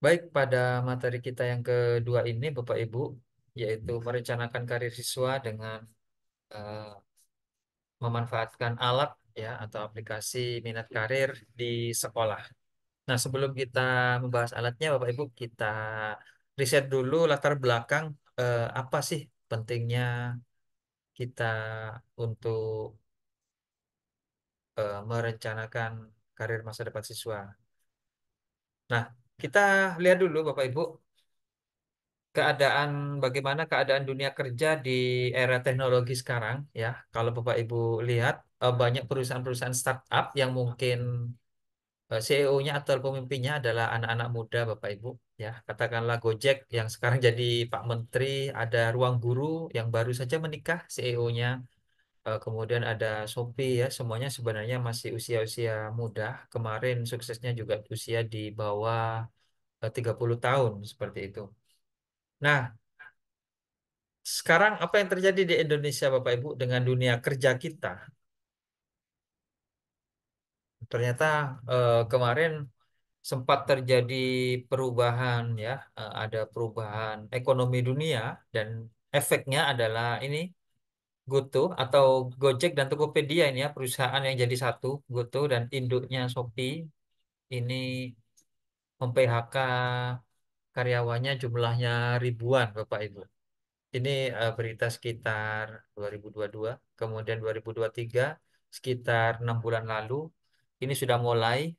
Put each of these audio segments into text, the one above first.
Baik, pada materi kita yang kedua ini, Bapak Ibu, yaitu merencanakan karir siswa dengan eh, memanfaatkan alat ya atau aplikasi minat karir di sekolah. Nah, sebelum kita membahas alatnya, Bapak Ibu, kita riset dulu latar belakang apa sih pentingnya kita untuk merencanakan karir masa depan siswa. Nah, kita lihat dulu, Bapak Ibu, keadaan bagaimana keadaan dunia kerja di era teknologi sekarang ya. Kalau Bapak Ibu lihat banyak perusahaan-perusahaan startup yang mungkin CEO-nya atau pemimpinnya adalah anak-anak muda Bapak Ibu ya. Katakanlah Gojek yang sekarang jadi Pak Menteri, ada Ruang Guru yang baru saja menikah CEO-nya. Kemudian ada Shopee ya, semuanya sebenarnya masih usia-usia muda. Kemarin suksesnya juga usia di bawah 30 tahun seperti itu. Nah, sekarang apa yang terjadi di Indonesia Bapak Ibu dengan dunia kerja kita? Ternyata kemarin sempat terjadi perubahan ya, ada perubahan ekonomi dunia dan efeknya adalah ini GoTo atau Gojek dan Tokopedia ini ya perusahaan yang jadi satu, GoTo dan induknya Shopee ini mem-PHK karyawannya jumlahnya ribuan Bapak Ibu. Ini berita sekitar 2022, kemudian 2023 sekitar 6 bulan lalu ini sudah mulai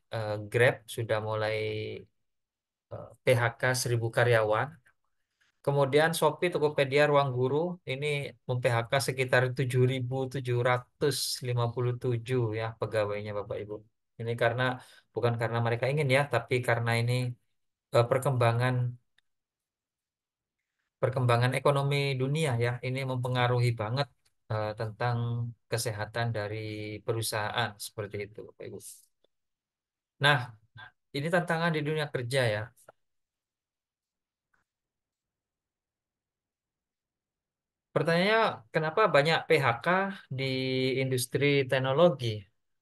Grab sudah mulai PHK 1.000 karyawan. Kemudian Shopee, Tokopedia, Ruang Guru ini mem-PHK sekitar 7.757 ya pegawainya Bapak Ibu. Ini karena bukan karena mereka ingin ya, tapi karena ini perkembangan perkembangan ekonomi dunia ya ini mempengaruhi banget tentang kesehatan dari perusahaan seperti itu, Bapak Ibu. Nah, ini tantangan di dunia kerja ya. Pertanyaannya, kenapa banyak PHK di industri teknologi,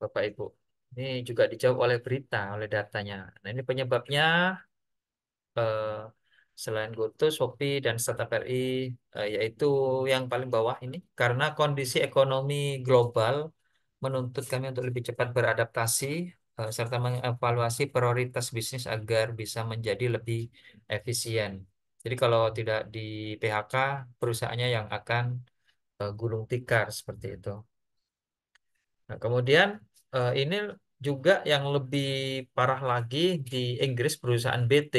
Bapak Ibu? Ini juga dijawab oleh berita, oleh datanya. Nah, ini penyebabnya eh, selain GoTo, Shopee, dan Startup RI, yaitu yang paling bawah ini, karena kondisi ekonomi global menuntut kami untuk lebih cepat beradaptasi, serta mengevaluasi prioritas bisnis agar bisa menjadi lebih efisien. Jadi kalau tidak di PHK, perusahaannya yang akan gulung tikar seperti itu. Nah, kemudian ini juga yang lebih parah lagi di Inggris perusahaan BT,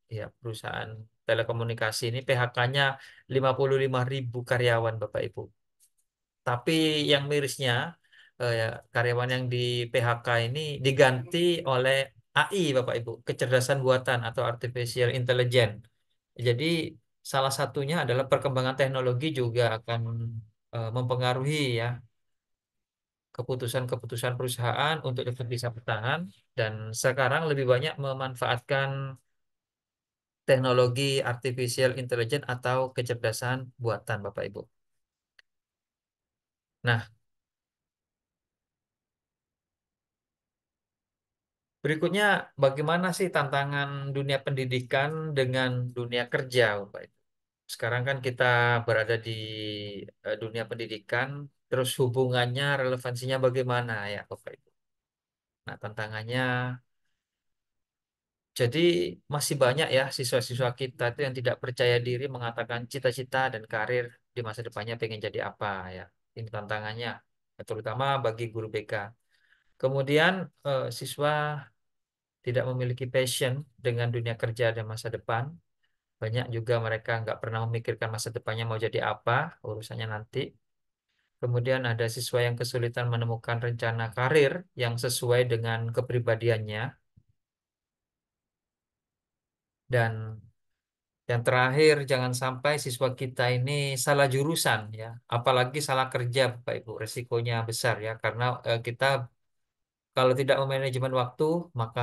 ya perusahaan telekomunikasi ini PHK-nya 55.000 karyawan Bapak Ibu. Tapi yang mirisnya ya, karyawan yang di PHK ini diganti oleh AI Bapak Ibu, kecerdasan buatan atau artificial intelligence. Jadi salah satunya adalah perkembangan teknologi juga akan mempengaruhi ya keputusan-keputusan perusahaan untuk tetap bisa bertahan dan sekarang lebih banyak memanfaatkan teknologi artificial intelligence atau kecerdasan buatan Bapak Ibu. Nah, berikutnya bagaimana sih tantangan dunia pendidikan dengan dunia kerja Bapak Ibu? Sekarang kan kita berada di dunia pendidikan, terus hubungannya, relevansinya bagaimana ya Bapak Ibu? Nah, tantangannya jadi masih banyak ya siswa-siswa kita itu yang tidak percaya diri mengatakan cita-cita dan karir di masa depannya pengen jadi apa ya. Ini tantangannya, terutama bagi guru BK. Kemudian siswa tidak memiliki passion dengan dunia kerja dan masa depan. Banyak juga mereka nggak pernah memikirkan masa depannya mau jadi apa, urusannya nanti. Kemudian ada siswa yang kesulitan menemukan rencana karir yang sesuai dengan kepribadiannya. Dan yang terakhir, jangan sampai siswa kita ini salah jurusan ya, apalagi salah kerja, Bapak Ibu. Resikonya besar ya, karena kita kalau tidak memanajemen waktu, maka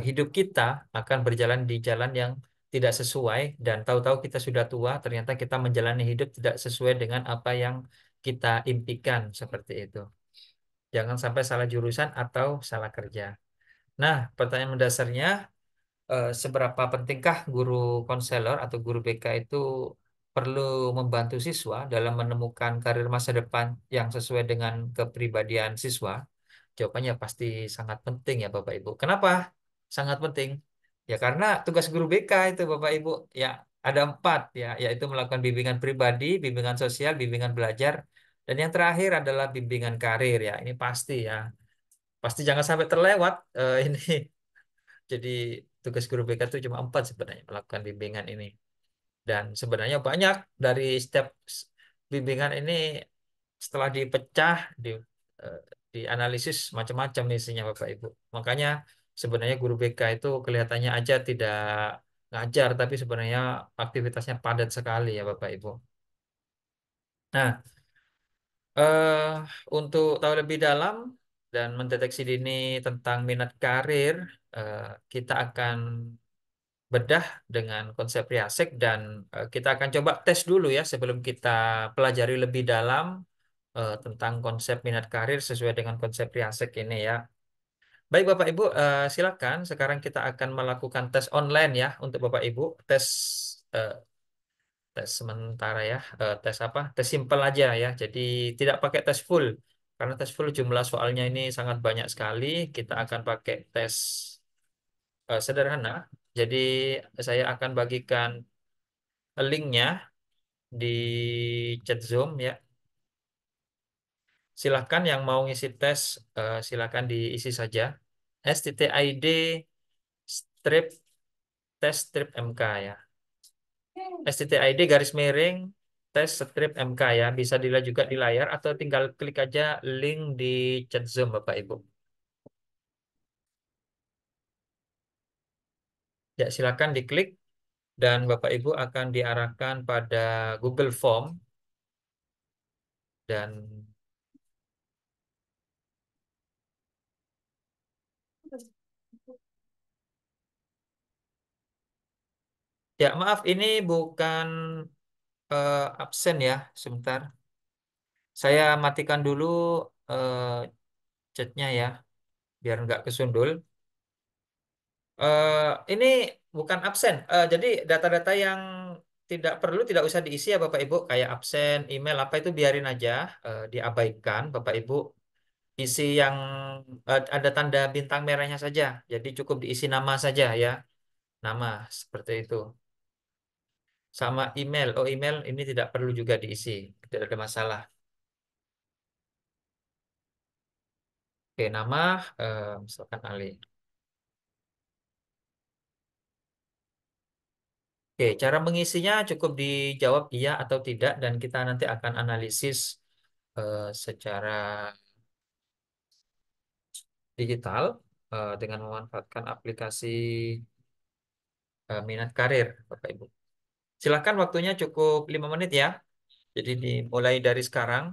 hidup kita akan berjalan di jalan yang tidak sesuai dan tahu-tahu kita sudah tua, ternyata kita menjalani hidup tidak sesuai dengan apa yang kita impikan seperti itu. Jangan sampai salah jurusan atau salah kerja. Nah, pertanyaan mendasarnya, seberapa pentingkah guru konselor atau guru BK itu perlu membantu siswa dalam menemukan karir masa depan yang sesuai dengan kepribadian siswa? Jawabannya pasti sangat penting ya Bapak Ibu. Kenapa? Sangat penting. Ya karena tugas guru BK itu Bapak Ibu ya ada empat ya, yaitu melakukan bimbingan pribadi, bimbingan sosial, bimbingan belajar, dan yang terakhir adalah bimbingan karir ya. Ini pasti ya. Pasti jangan sampai terlewat ini. Jadi tugas guru BK itu cuma empat sebenarnya melakukan bimbingan ini. Dan sebenarnya banyak dari setiap bimbingan ini setelah dipecah, eh, dianalisis macam-macam nih isinya Bapak Ibu. Makanya sebenarnya guru BK itu kelihatannya aja tidak ngajar, tapi sebenarnya aktivitasnya padat sekali ya Bapak Ibu. Nah, eh, untuk tahu lebih dalam dan mendeteksi dini tentang minat karir, eh, kita akan bedah dengan konsep Riasek dan kita akan coba tes dulu ya sebelum kita pelajari lebih dalam tentang konsep minat karir sesuai dengan konsep Riasek ini ya. Baik Bapak Ibu, silakan sekarang kita akan melakukan tes online ya untuk Bapak Ibu, eh, tes sementara ya. Tes apa? Tes simpel aja ya. Jadi tidak pakai tes full. Karena tes full jumlah soalnya ini sangat banyak sekali. Kita akan pakai tes sederhana. Jadi saya akan bagikan linknya di chat Zoom ya. Silahkan yang mau ngisi tes, silahkan diisi saja. STTID strip tes strip MK ya. STTID garis miring tes strip MK ya. Bisa dilihat juga di layar atau tinggal klik aja link di chat Zoom Bapak Ibu. Ya, silakan diklik dan Bapak Ibu akan diarahkan pada Google Form dan ya maaf ini bukan absen ya. Sebentar. Saya matikan dulu eh, chatnya ya biar nggak kesundul. Ini bukan absen. Jadi data-data yang tidak perlu tidak usah diisi ya Bapak Ibu. Kayak absen, email apa itu biarin aja, diabaikan Bapak Ibu. Isi yang ada tanda bintang merahnya saja. Jadi cukup diisi nama saja ya. Nama seperti itu. Sama email. Oh email ini tidak perlu juga diisi. Tidak ada masalah. Oke nama misalkan Ali. Oke, cara mengisinya cukup dijawab iya atau tidak dan kita nanti akan analisis secara digital dengan memanfaatkan aplikasi minat karir, Bapak Ibu. Silakan waktunya cukup 5 menit ya. Jadi dimulai dari sekarang.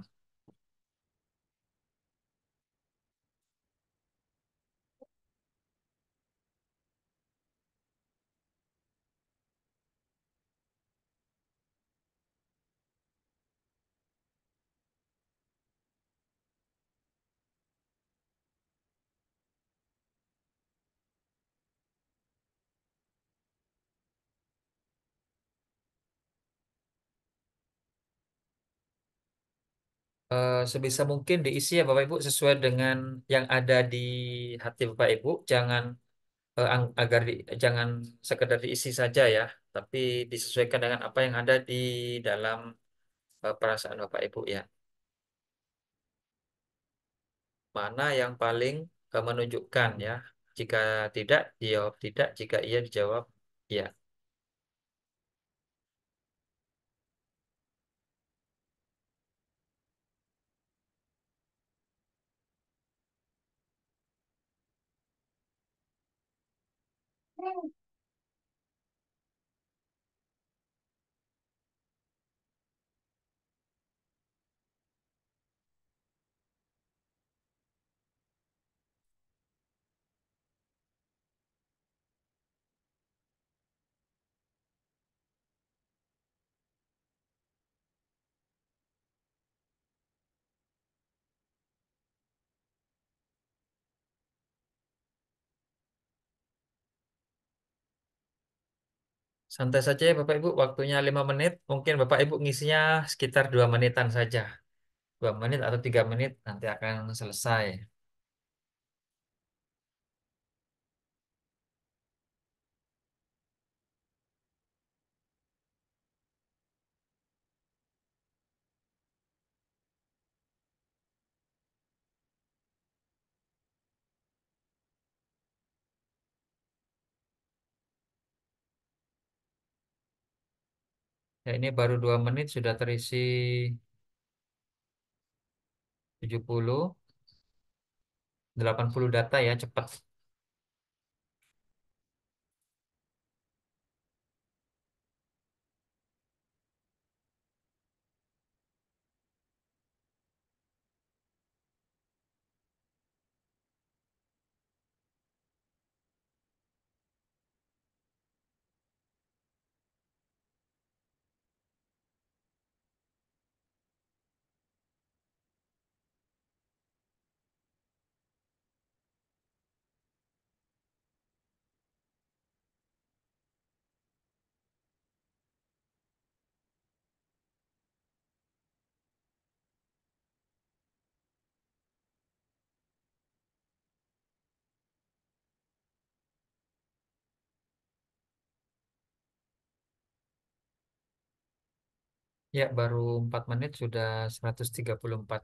Sebisa mungkin diisi ya Bapak Ibu sesuai dengan yang ada di hati Bapak Ibu. Jangan sekedar diisi saja ya, tapi disesuaikan dengan apa yang ada di dalam perasaan Bapak Ibu ya. Mana yang paling menunjukkan ya. Jika tidak, dijawab tidak. Jika iya, dijawab iya. Santai saja ya Bapak Ibu, waktunya 5 menit. Mungkin Bapak Ibu ngisinya sekitar 2 menitan saja. 2 menit atau 3 menit nanti akan selesai. Ya ini baru 2 menit sudah terisi 70, 80 data ya cepat. Ya baru 4 menit sudah 134.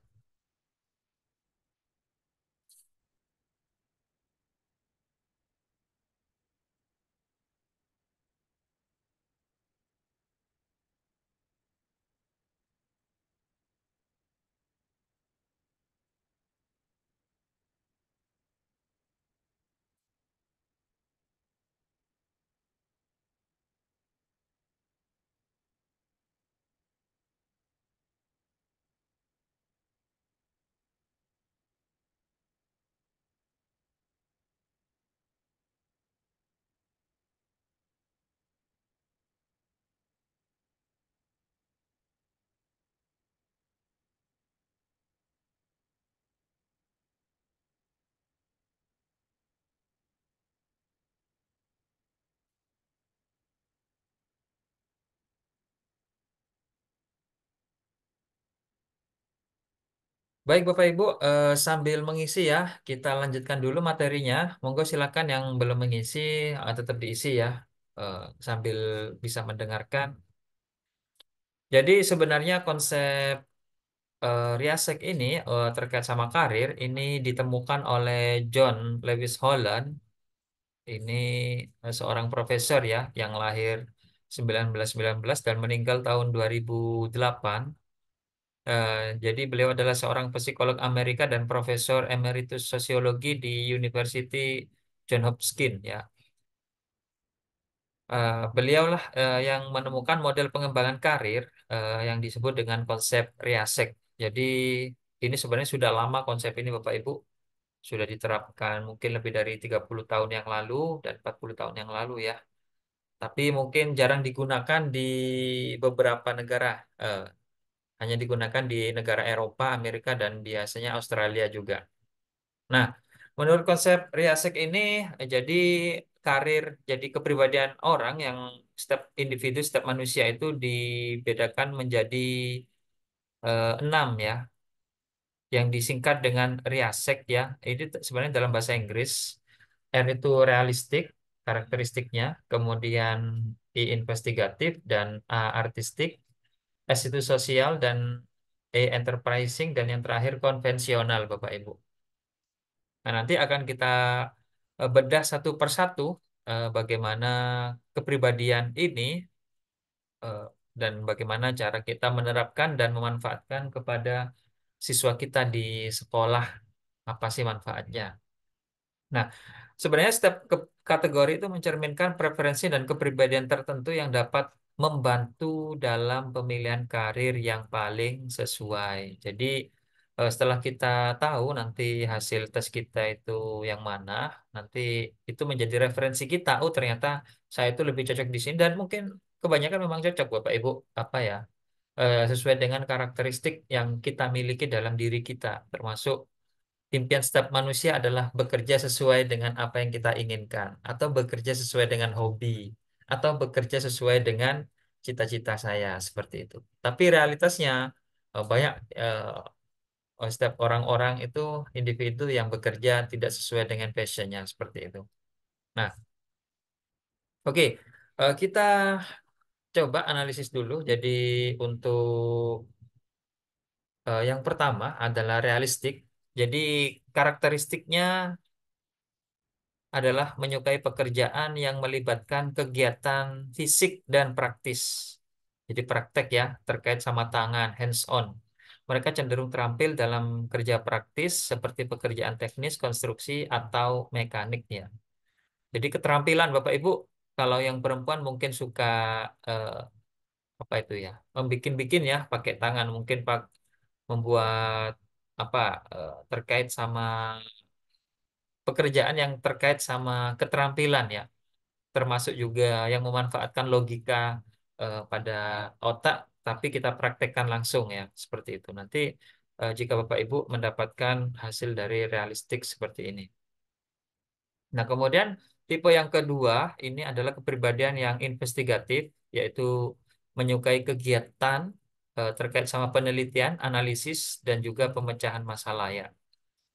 Baik Bapak Ibu, sambil mengisi ya, kita lanjutkan dulu materinya. Monggo silakan yang belum mengisi tetap diisi ya, eh, sambil bisa mendengarkan. Jadi sebenarnya konsep Riasek ini terkait sama karir ini ditemukan oleh John Lewis Holland. Ini seorang profesor ya yang lahir 1919 dan meninggal tahun 2008. Jadi beliau adalah seorang psikolog Amerika dan profesor emeritus sosiologi di University John Hopkins ya. Beliaulah yang menemukan model pengembangan karir yang disebut dengan konsep Riasek. Jadi ini sebenarnya sudah lama konsep ini Bapak Ibu, sudah diterapkan mungkin lebih dari 30 tahun yang lalu dan 40 tahun yang lalu ya. Tapi mungkin jarang digunakan di beberapa negara. Eh, Hanya digunakan di negara Eropa, Amerika, dan biasanya Australia juga. Nah, menurut konsep Riasek ini, jadi karir, jadi kepribadian orang yang setiap individu, setiap manusia itu dibedakan menjadi 6 ya, yang disingkat dengan Riasek ya. Ini sebenarnya dalam bahasa Inggris. R itu realistik, karakteristiknya, kemudian I investigatif, dan A artistik, S itu sosial, dan E enterprising, dan yang terakhir konvensional, Bapak Ibu. Nah, nanti akan kita bedah satu persatu bagaimana kepribadian ini eh, dan bagaimana cara kita menerapkan dan memanfaatkan kepada siswa kita di sekolah, apa sih manfaatnya. Nah, sebenarnya setiap kategori itu mencerminkan preferensi dan kepribadian tertentu yang dapat membantu dalam pemilihan karir yang paling sesuai. Jadi, setelah kita tahu nanti hasil tes kita itu yang mana, nanti itu menjadi referensi kita. Oh, ternyata saya itu lebih cocok di sini dan mungkin kebanyakan memang cocok Bapak Ibu, apa ya? Sesuai dengan karakteristik yang kita miliki dalam diri kita, termasuk impian setiap manusia adalah bekerja sesuai dengan apa yang kita inginkan atau bekerja sesuai dengan hobi atau bekerja sesuai dengan cita-cita saya seperti itu. Tapi realitasnya banyak setiap orang-orang itu individu yang bekerja tidak sesuai dengan passionnya seperti itu. Nah, oke, kita coba analisis dulu. Jadi untuk yang pertama adalah realistik. Jadi karakteristiknya adalah menyukai pekerjaan yang melibatkan kegiatan fisik dan praktis. Jadi praktek ya, terkait sama tangan, hands-on. Mereka cenderung terampil dalam kerja praktis seperti pekerjaan teknis, konstruksi, atau mekanik ya. Jadi keterampilan Bapak Ibu, kalau yang perempuan mungkin suka eh, apa itu ya, membikin-bikin ya, pakai tangan, mungkin membuat apa terkait sama pekerjaan yang terkait sama keterampilan ya, termasuk juga yang memanfaatkan logika pada otak, tapi kita praktekkan langsung ya, seperti itu. Nanti jika Bapak Ibu mendapatkan hasil dari realistik seperti ini. Nah, kemudian tipe yang kedua ini adalah kepribadian yang investigatif, yaitu menyukai kegiatan terkait sama penelitian, analisis, dan juga pemecahan masalah ya.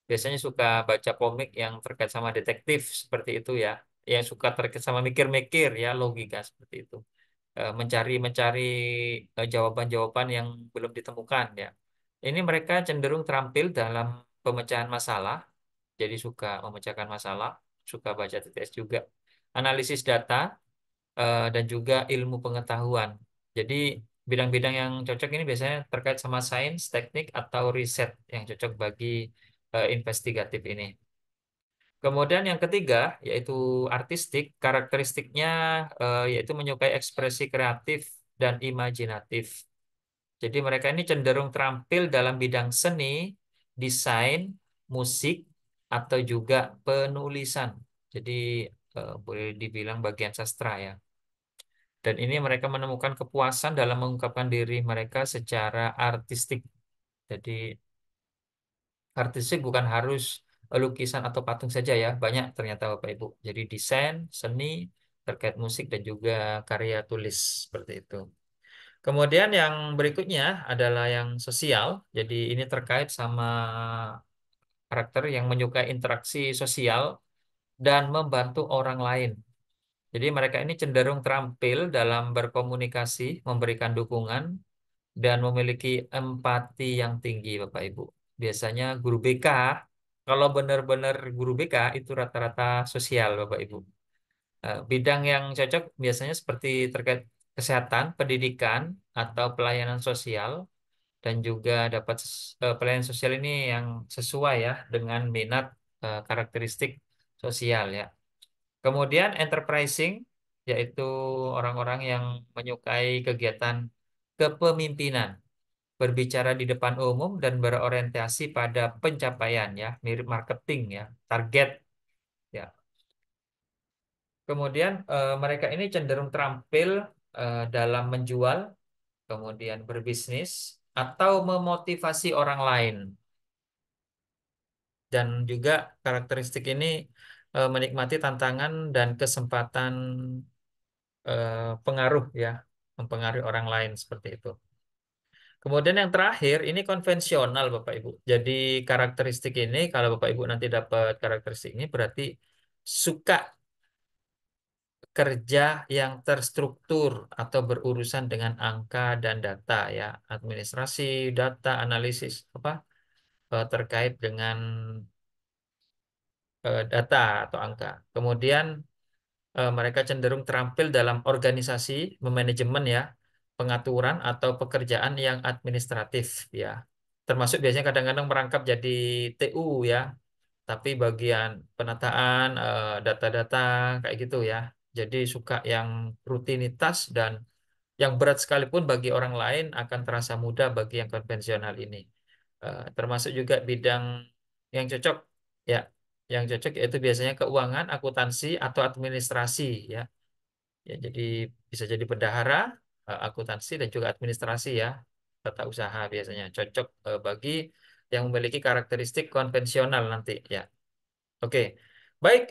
Biasanya suka baca komik yang terkait sama detektif seperti itu ya, yang suka terkait sama mikir-mikir ya, logika seperti itu. Mencari-mencari jawaban-jawaban yang belum ditemukan ya. Ini mereka cenderung terampil dalam pemecahan masalah, jadi suka memecahkan masalah, suka baca TTS juga, analisis data, dan juga ilmu pengetahuan. Jadi bidang-bidang yang cocok ini biasanya terkait sama sains, teknik, atau riset yang cocok bagi investigatif ini. Kemudian yang ketiga yaitu artistik, karakteristiknya yaitu menyukai ekspresi kreatif dan imajinatif. Jadi mereka ini cenderung terampil dalam bidang seni, desain, musik, atau juga penulisan. Jadi boleh dibilang bagian sastra ya. Dan ini mereka menemukan kepuasan dalam mengungkapkan diri mereka secara artistik. Jadi artistik bukan harus lukisan atau patung saja ya, banyak ternyata Bapak Ibu. Jadi desain, seni, terkait musik dan juga karya tulis seperti itu. Kemudian yang berikutnya adalah yang sosial. Jadi ini terkait sama karakter yang menyukai interaksi sosial dan membantu orang lain. Jadi mereka ini cenderung terampil dalam berkomunikasi, memberikan dukungan, dan memiliki empati yang tinggi, Bapak Ibu. Biasanya guru BK, kalau benar-benar guru BK itu rata-rata sosial, Bapak Ibu. Bidang yang cocok biasanya seperti terkait kesehatan, pendidikan, atau pelayanan sosial, dan juga dapat pelayanan sosial ini yang sesuai ya dengan minat karakteristik sosial ya. Kemudian enterprising, yaitu orang-orang yang menyukai kegiatan kepemimpinan, berbicara di depan umum dan berorientasi pada pencapaian ya, mirip marketing ya, target ya. Kemudian mereka ini cenderung terampil dalam menjual, kemudian berbisnis atau memotivasi orang lain. Dan juga karakteristik ini menikmati tantangan dan kesempatan pengaruh ya, mempengaruhi orang lain seperti itu. Kemudian yang terakhir ini konvensional Bapak Ibu. Jadi karakteristik ini kalau Bapak Ibu nanti dapat karakteristik ini berarti suka kerja yang terstruktur atau berurusan dengan angka dan data ya, administrasi, data, analisis apa terkait dengan data atau angka. Kemudian mereka cenderung terampil dalam organisasi, manajemen ya, pengaturan atau pekerjaan yang administratif ya. Termasuk biasanya kadang-kadang merangkap jadi TU ya, tapi bagian penataan data-data kayak gitu ya. Jadi suka yang rutinitas dan yang berat sekalipun bagi orang lain akan terasa mudah bagi yang konvensional ini. Termasuk juga bidang yang cocok ya. Yang cocok yaitu biasanya keuangan, akuntansi atau administrasi ya. Ya, jadi bisa jadi bendahara, akuntansi dan juga administrasi ya. Tata usaha biasanya cocok bagi yang memiliki karakteristik konvensional nanti ya. Oke. Baik,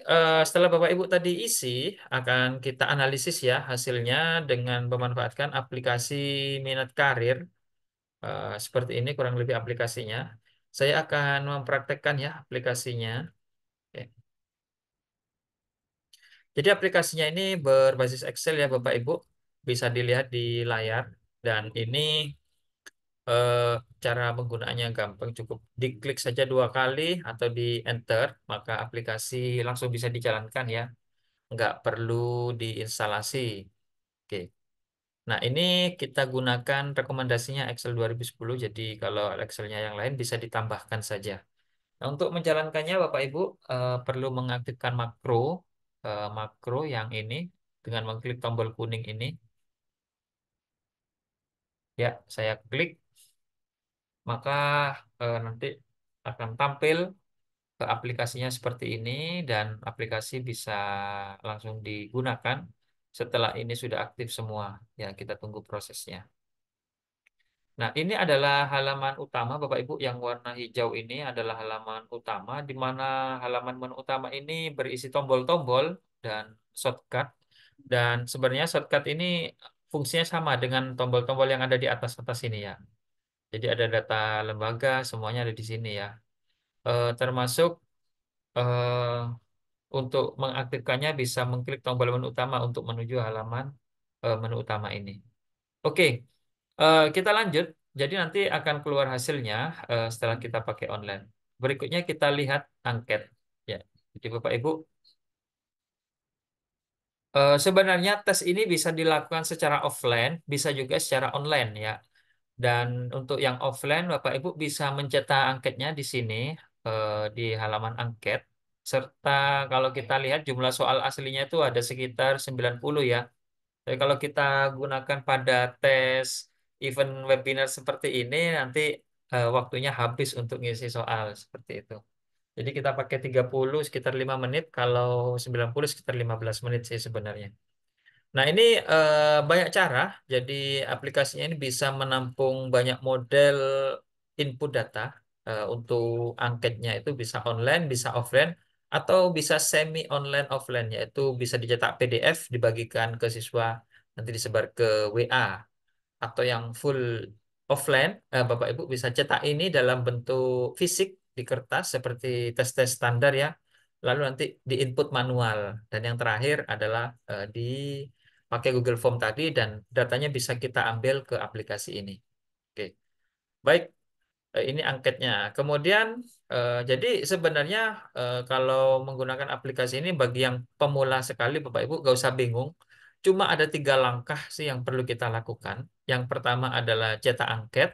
setelah Bapak Ibu tadi isi, akan kita analisis ya hasilnya dengan memanfaatkan aplikasi Minat Karir. Seperti ini kurang lebih aplikasinya. Saya akan mempraktekkan ya aplikasinya. Oke. Jadi aplikasinya ini berbasis Excel ya Bapak Ibu. Bisa dilihat di layar. Dan ini eh, cara penggunaannya gampang. Cukup diklik saja 2 kali atau di enter. Maka aplikasi langsung bisa dijalankan ya. Nggak perlu diinstalasi. Oke. Nah, ini kita gunakan rekomendasinya Excel 2010. Jadi kalau Excelnya yang lain bisa ditambahkan saja. Nah, untuk menjalankannya Bapak Ibu perlu mengaktifkan makro yang ini dengan mengklik tombol kuning ini. Ya, saya klik, maka nanti akan tampil ke aplikasinya seperti ini dan aplikasi bisa langsung digunakan setelah ini sudah aktif semua. Ya, kita tunggu prosesnya. Nah, ini adalah halaman utama, Bapak Ibu, yang warna hijau ini adalah halaman utama, di mana halaman menu utama ini berisi tombol-tombol dan shortcut. Dan sebenarnya shortcut ini fungsinya sama dengan tombol-tombol yang ada di atas-atas ini ya. Jadi ada data lembaga, semuanya ada di sini ya. Termasuk eh, untuk mengaktifkannya bisa mengklik tombol menu utama untuk menuju halaman menu utama ini. Oke. Kita lanjut. Jadi nanti akan keluar hasilnya setelah kita pakai online. Berikutnya kita lihat angket. Ya, jadi Bapak Ibu, sebenarnya tes ini bisa dilakukan secara offline, bisa juga secara online ya. Dan untuk yang offline, Bapak Ibu bisa mencetak angketnya di sini di halaman angket. Serta kalau kita lihat jumlah soal aslinya itu ada sekitar 90 ya. Tapi kalau kita gunakan pada tes event webinar seperti ini, nanti waktunya habis untuk ngisi soal seperti itu. Jadi kita pakai 30 sekitar 5 menit, kalau 90 sekitar 15 menit sih sebenarnya. Nah ini banyak cara, jadi aplikasinya ini bisa menampung banyak model input data. Untuk angketnya itu bisa online, bisa offline, atau bisa semi online offline, yaitu bisa dicetak PDF, dibagikan ke siswa, nanti disebar ke WA, atau yang full offline, Bapak Ibu bisa cetak ini dalam bentuk fisik di kertas seperti tes-tes standar ya. Lalu nanti diinput manual, dan yang terakhir adalah dipakai Google Form tadi dan datanya bisa kita ambil ke aplikasi ini. Oke, baik. Ini angketnya. Kemudian, jadi sebenarnya kalau menggunakan aplikasi ini bagi yang pemula sekali, Bapak Ibu, gak usah bingung. Cuma ada 3 langkah sih yang perlu kita lakukan. Yang pertama adalah cetak angket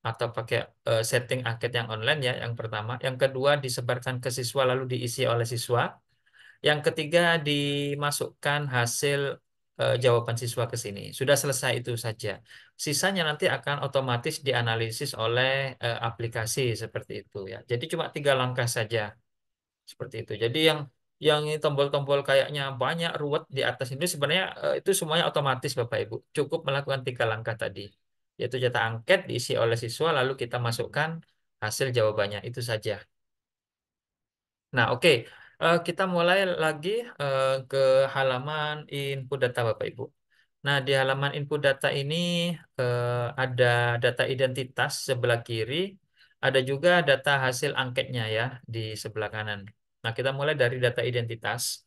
atau pakai setting angket yang online ya. Yang pertama. Yang kedua disebarkan ke siswa lalu diisi oleh siswa. Yang ketiga, dimasukkan hasil jawaban siswa ke sini. Sudah selesai itu saja. Sisanya nanti akan otomatis dianalisis oleh aplikasi seperti itu ya. Jadi cuma 3 langkah saja seperti itu. Jadi yang ini tombol-tombol kayaknya banyak ruwet di atas ini sebenarnya itu semuanya otomatis Bapak Ibu. Cukup melakukan 3 langkah tadi, yaitu cetak angket diisi oleh siswa lalu kita masukkan hasil jawabannya itu saja. Nah, oke. Kita mulai lagi ke halaman input data Bapak Ibu. Nah, di halaman input data ini ada data identitas sebelah kiri, ada juga data hasil angketnya ya di sebelah kanan. Nah, kita mulai dari data identitas.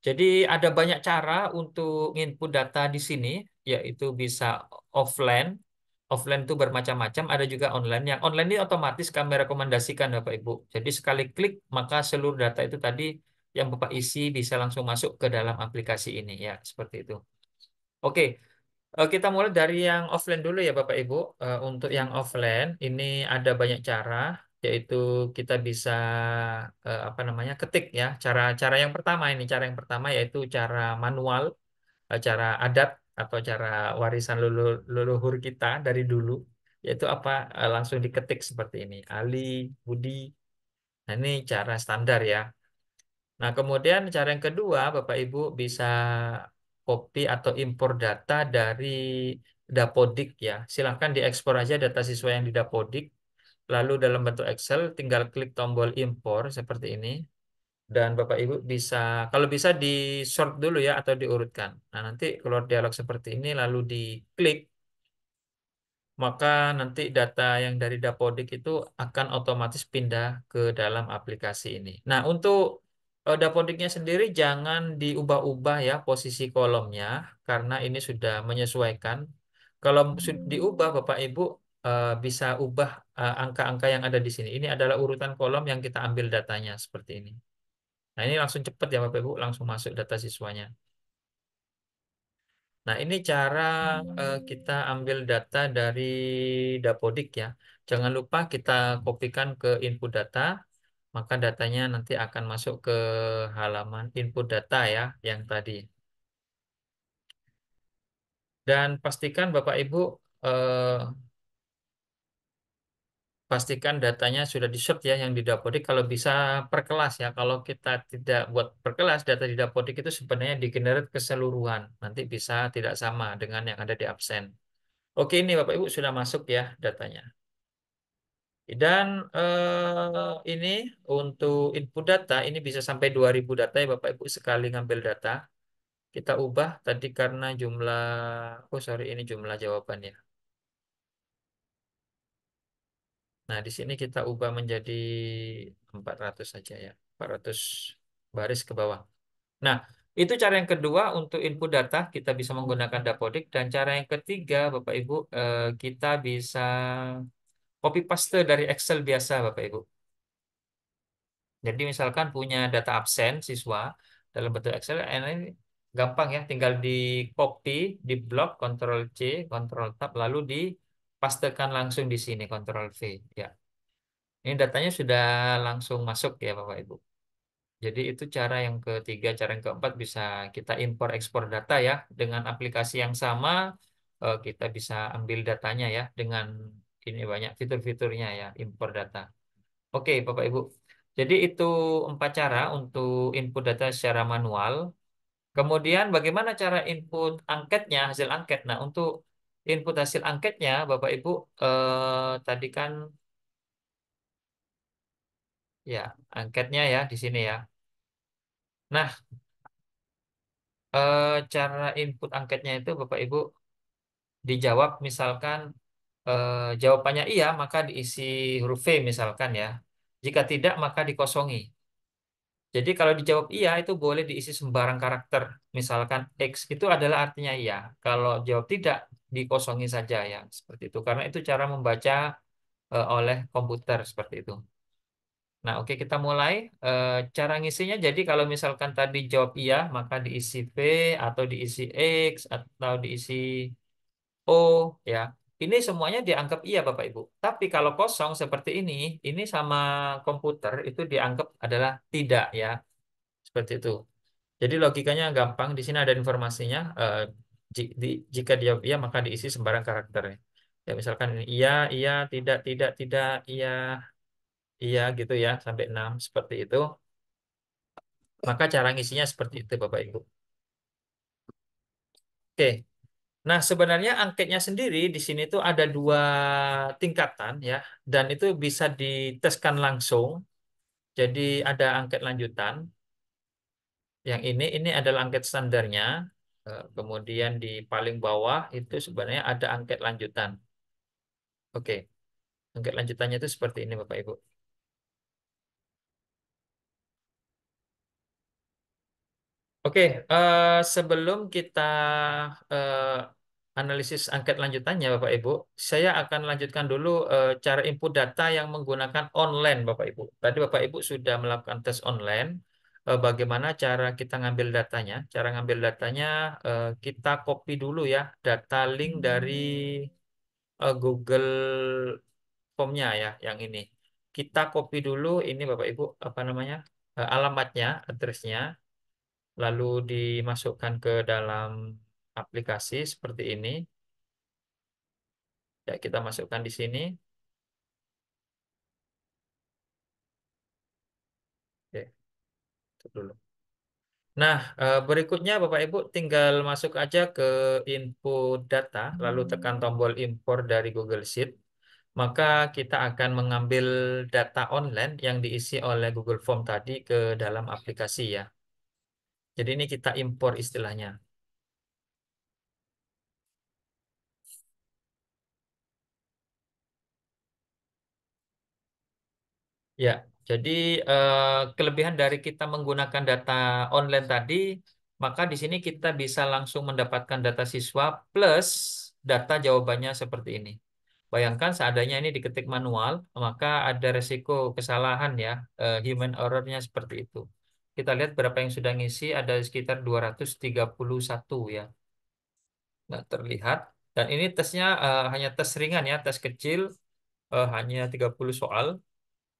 Jadi ada banyak cara untuk input data di sini, yaitu bisa offline. Offline itu bermacam-macam, ada juga online. Yang online ini otomatis kami rekomendasikan Bapak Ibu. Jadi sekali klik, maka seluruh data itu tadi yang Bapak isi bisa langsung masuk ke dalam aplikasi ini ya, seperti itu. Oke, kita mulai dari yang offline dulu ya Bapak Ibu. Untuk yang offline ini ada banyak cara, yaitu kita bisa apa namanya ketik ya. Cara yang pertama ini, cara yang pertama yaitu cara manual, cara adat atau cara warisan leluhur kita dari dulu, yaitu apa langsung diketik seperti ini. Ali, Budi. Nah ini cara standar ya. Nah, kemudian cara yang kedua, Bapak Ibu bisa copy atau impor data dari Dapodik ya. Silahkan diekspor aja data siswa yang di Dapodik. Lalu dalam bentuk Excel, tinggal klik tombol impor seperti ini. Dan Bapak Ibu bisa, kalau bisa di sort dulu ya atau diurutkan. Nah, nanti keluar dialog seperti ini lalu diklik, maka nanti data yang dari Dapodik itu akan otomatis pindah ke dalam aplikasi ini. Nah, untuk Dapodiknya sendiri jangan diubah-ubah ya posisi kolomnya karena ini sudah menyesuaikan. Kalau diubah Bapak Ibu bisa ubah angka-angka yang ada di sini. Ini adalah urutan kolom yang kita ambil datanya seperti ini. Nah, ini langsung cepat ya Bapak Ibu, langsung masuk data siswanya. Nah, ini cara kita ambil data dari Dapodik ya. Jangan lupa kita kopikan ke input data, maka datanya nanti akan masuk ke halaman input data ya, yang tadi. Dan pastikan Bapak Ibu pastikan datanya sudah di-short ya yang di Dapodik. Kalau bisa per kelas ya. Kalau kita tidak buat per kelas, data di Dapodik itu sebenarnya di-generate keseluruhan. Nanti bisa tidak sama dengan yang ada di absen. Oke, ini Bapak Ibu sudah masuk ya datanya. Dan ini untuk input data ini bisa sampai 2000 data ya Bapak Ibu sekali ngambil data. Kita ubah tadi karena jumlah, oh sorry ini jumlah jawaban ya. Nah, di sini kita ubah menjadi 400 saja ya. 400 baris ke bawah. Nah, itu cara yang kedua untuk input data kita bisa menggunakan Dapodik dan cara yang ketiga Bapak Ibu kita bisa copy paste dari Excel biasa Bapak Ibu. Jadi misalkan punya data absen siswa dalam bentuk Excel, ini gampang ya, tinggal di copy, di blok, Ctrl C, Ctrl Tab, lalu dipastekan langsung di sini, Ctrl V. Ya, ini datanya sudah langsung masuk ya Bapak Ibu. Jadi itu cara yang ketiga, cara yang keempat bisa kita impor ekspor data ya dengan aplikasi yang sama kita bisa ambil datanya ya dengan ini banyak fitur-fiturnya ya impor data. Oke, Bapak Ibu. Jadi itu empat cara untuk input data secara manual. Kemudian bagaimana cara input angketnya, hasil angket. Nah, untuk input hasil angketnya, Bapak Ibu, tadi kan ya angketnya ya di sini ya. Nah, cara input angketnya itu Bapak Ibu dijawab misalkan jawabannya iya, maka diisi huruf V misalkan ya. Jika tidak, maka dikosongi. Jadi kalau dijawab iya itu boleh diisi sembarang karakter. Misalkan X itu adalah artinya iya. Kalau jawab tidak dikosongi saja ya seperti itu. Karena itu cara membaca oleh komputer seperti itu. Nah, oke kita mulai. Cara ngisinya jadi kalau misalkan tadi jawab iya maka diisi V atau diisi X atau diisi O ya. Ini semuanya dianggap iya Bapak Ibu. Tapi kalau kosong seperti ini sama komputer itu dianggap adalah tidak ya. Seperti itu. Jadi logikanya gampang. Di sini ada informasinya. Jika dia iya maka diisi sembarang karakternya. Ya misalkan ini iya, iya, tidak, iya, iya gitu ya sampai 6 seperti itu. Maka cara ngisinya seperti itu Bapak Ibu. Oke. Nah, sebenarnya angketnya sendiri di sini tuh ada dua tingkatan ya dan itu bisa diteskan langsung. Jadi ada angket lanjutan. Yang ini adalah angket standarnya. Kemudian di paling bawah itu sebenarnya ada angket lanjutan. Oke, angket lanjutannya itu seperti ini Bapak Ibu. Oke, sebelum kita eh, analisis angket lanjutannya Bapak Ibu, saya akan lanjutkan dulu cara input data yang menggunakan online Bapak Ibu. Tadi Bapak Ibu sudah melakukan tes online. Bagaimana cara kita ngambil datanya? Cara ngambil datanya kita copy dulu ya data link dari Google Form-nya ya, yang ini. Kita copy dulu ini Bapak Ibu apa namanya alamatnya, addressnya, lalu dimasukkan ke dalam aplikasi seperti ini. Ya, kita masukkan di sini. Oke, itu dulu. Nah, berikutnya Bapak Ibu tinggal masuk aja ke input data, lalu tekan tombol impor dari Google Sheet. maka kita akan mengambil data online yang diisi oleh Google Form tadi ke dalam aplikasi ya. Jadi ini kita impor istilahnya. Ya, jadi kelebihan dari kita menggunakan data online tadi, maka di sini kita bisa langsung mendapatkan data siswa plus data jawabannya seperti ini. Bayangkan seandainya ini diketik manual, maka ada resiko kesalahan ya, human error-nya seperti itu. Kita lihat berapa yang sudah ngisi, ada sekitar 231 ya, nggak terlihat. Dan ini tesnya hanya tes ringan ya, tes kecil, hanya 30 soal.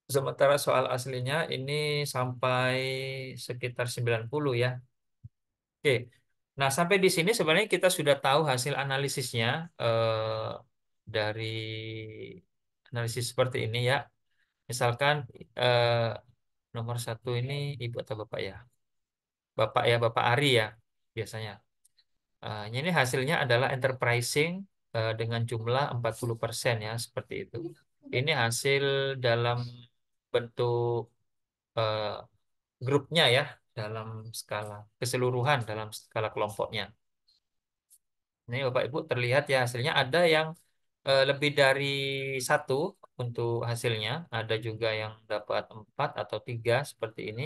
Sementara soal aslinya ini sampai sekitar 90 ya. Oke. Nah, sampai di sini sebenarnya kita sudah tahu hasil analisisnya dari analisis seperti ini ya. Misalkan eh, nomor satu ini ibu atau bapak ya? Bapak ya, Bapak Ari ya biasanya. Ini hasilnya adalah enterprising dengan jumlah 40% ya, seperti itu. Ini hasil dalam bentuk eh, grupnya ya, dalam skala keseluruhan, dalam skala kelompoknya. Ini Bapak Ibu terlihat ya hasilnya ada yang lebih dari satu untuk hasilnya, ada juga yang dapat empat atau tiga seperti ini.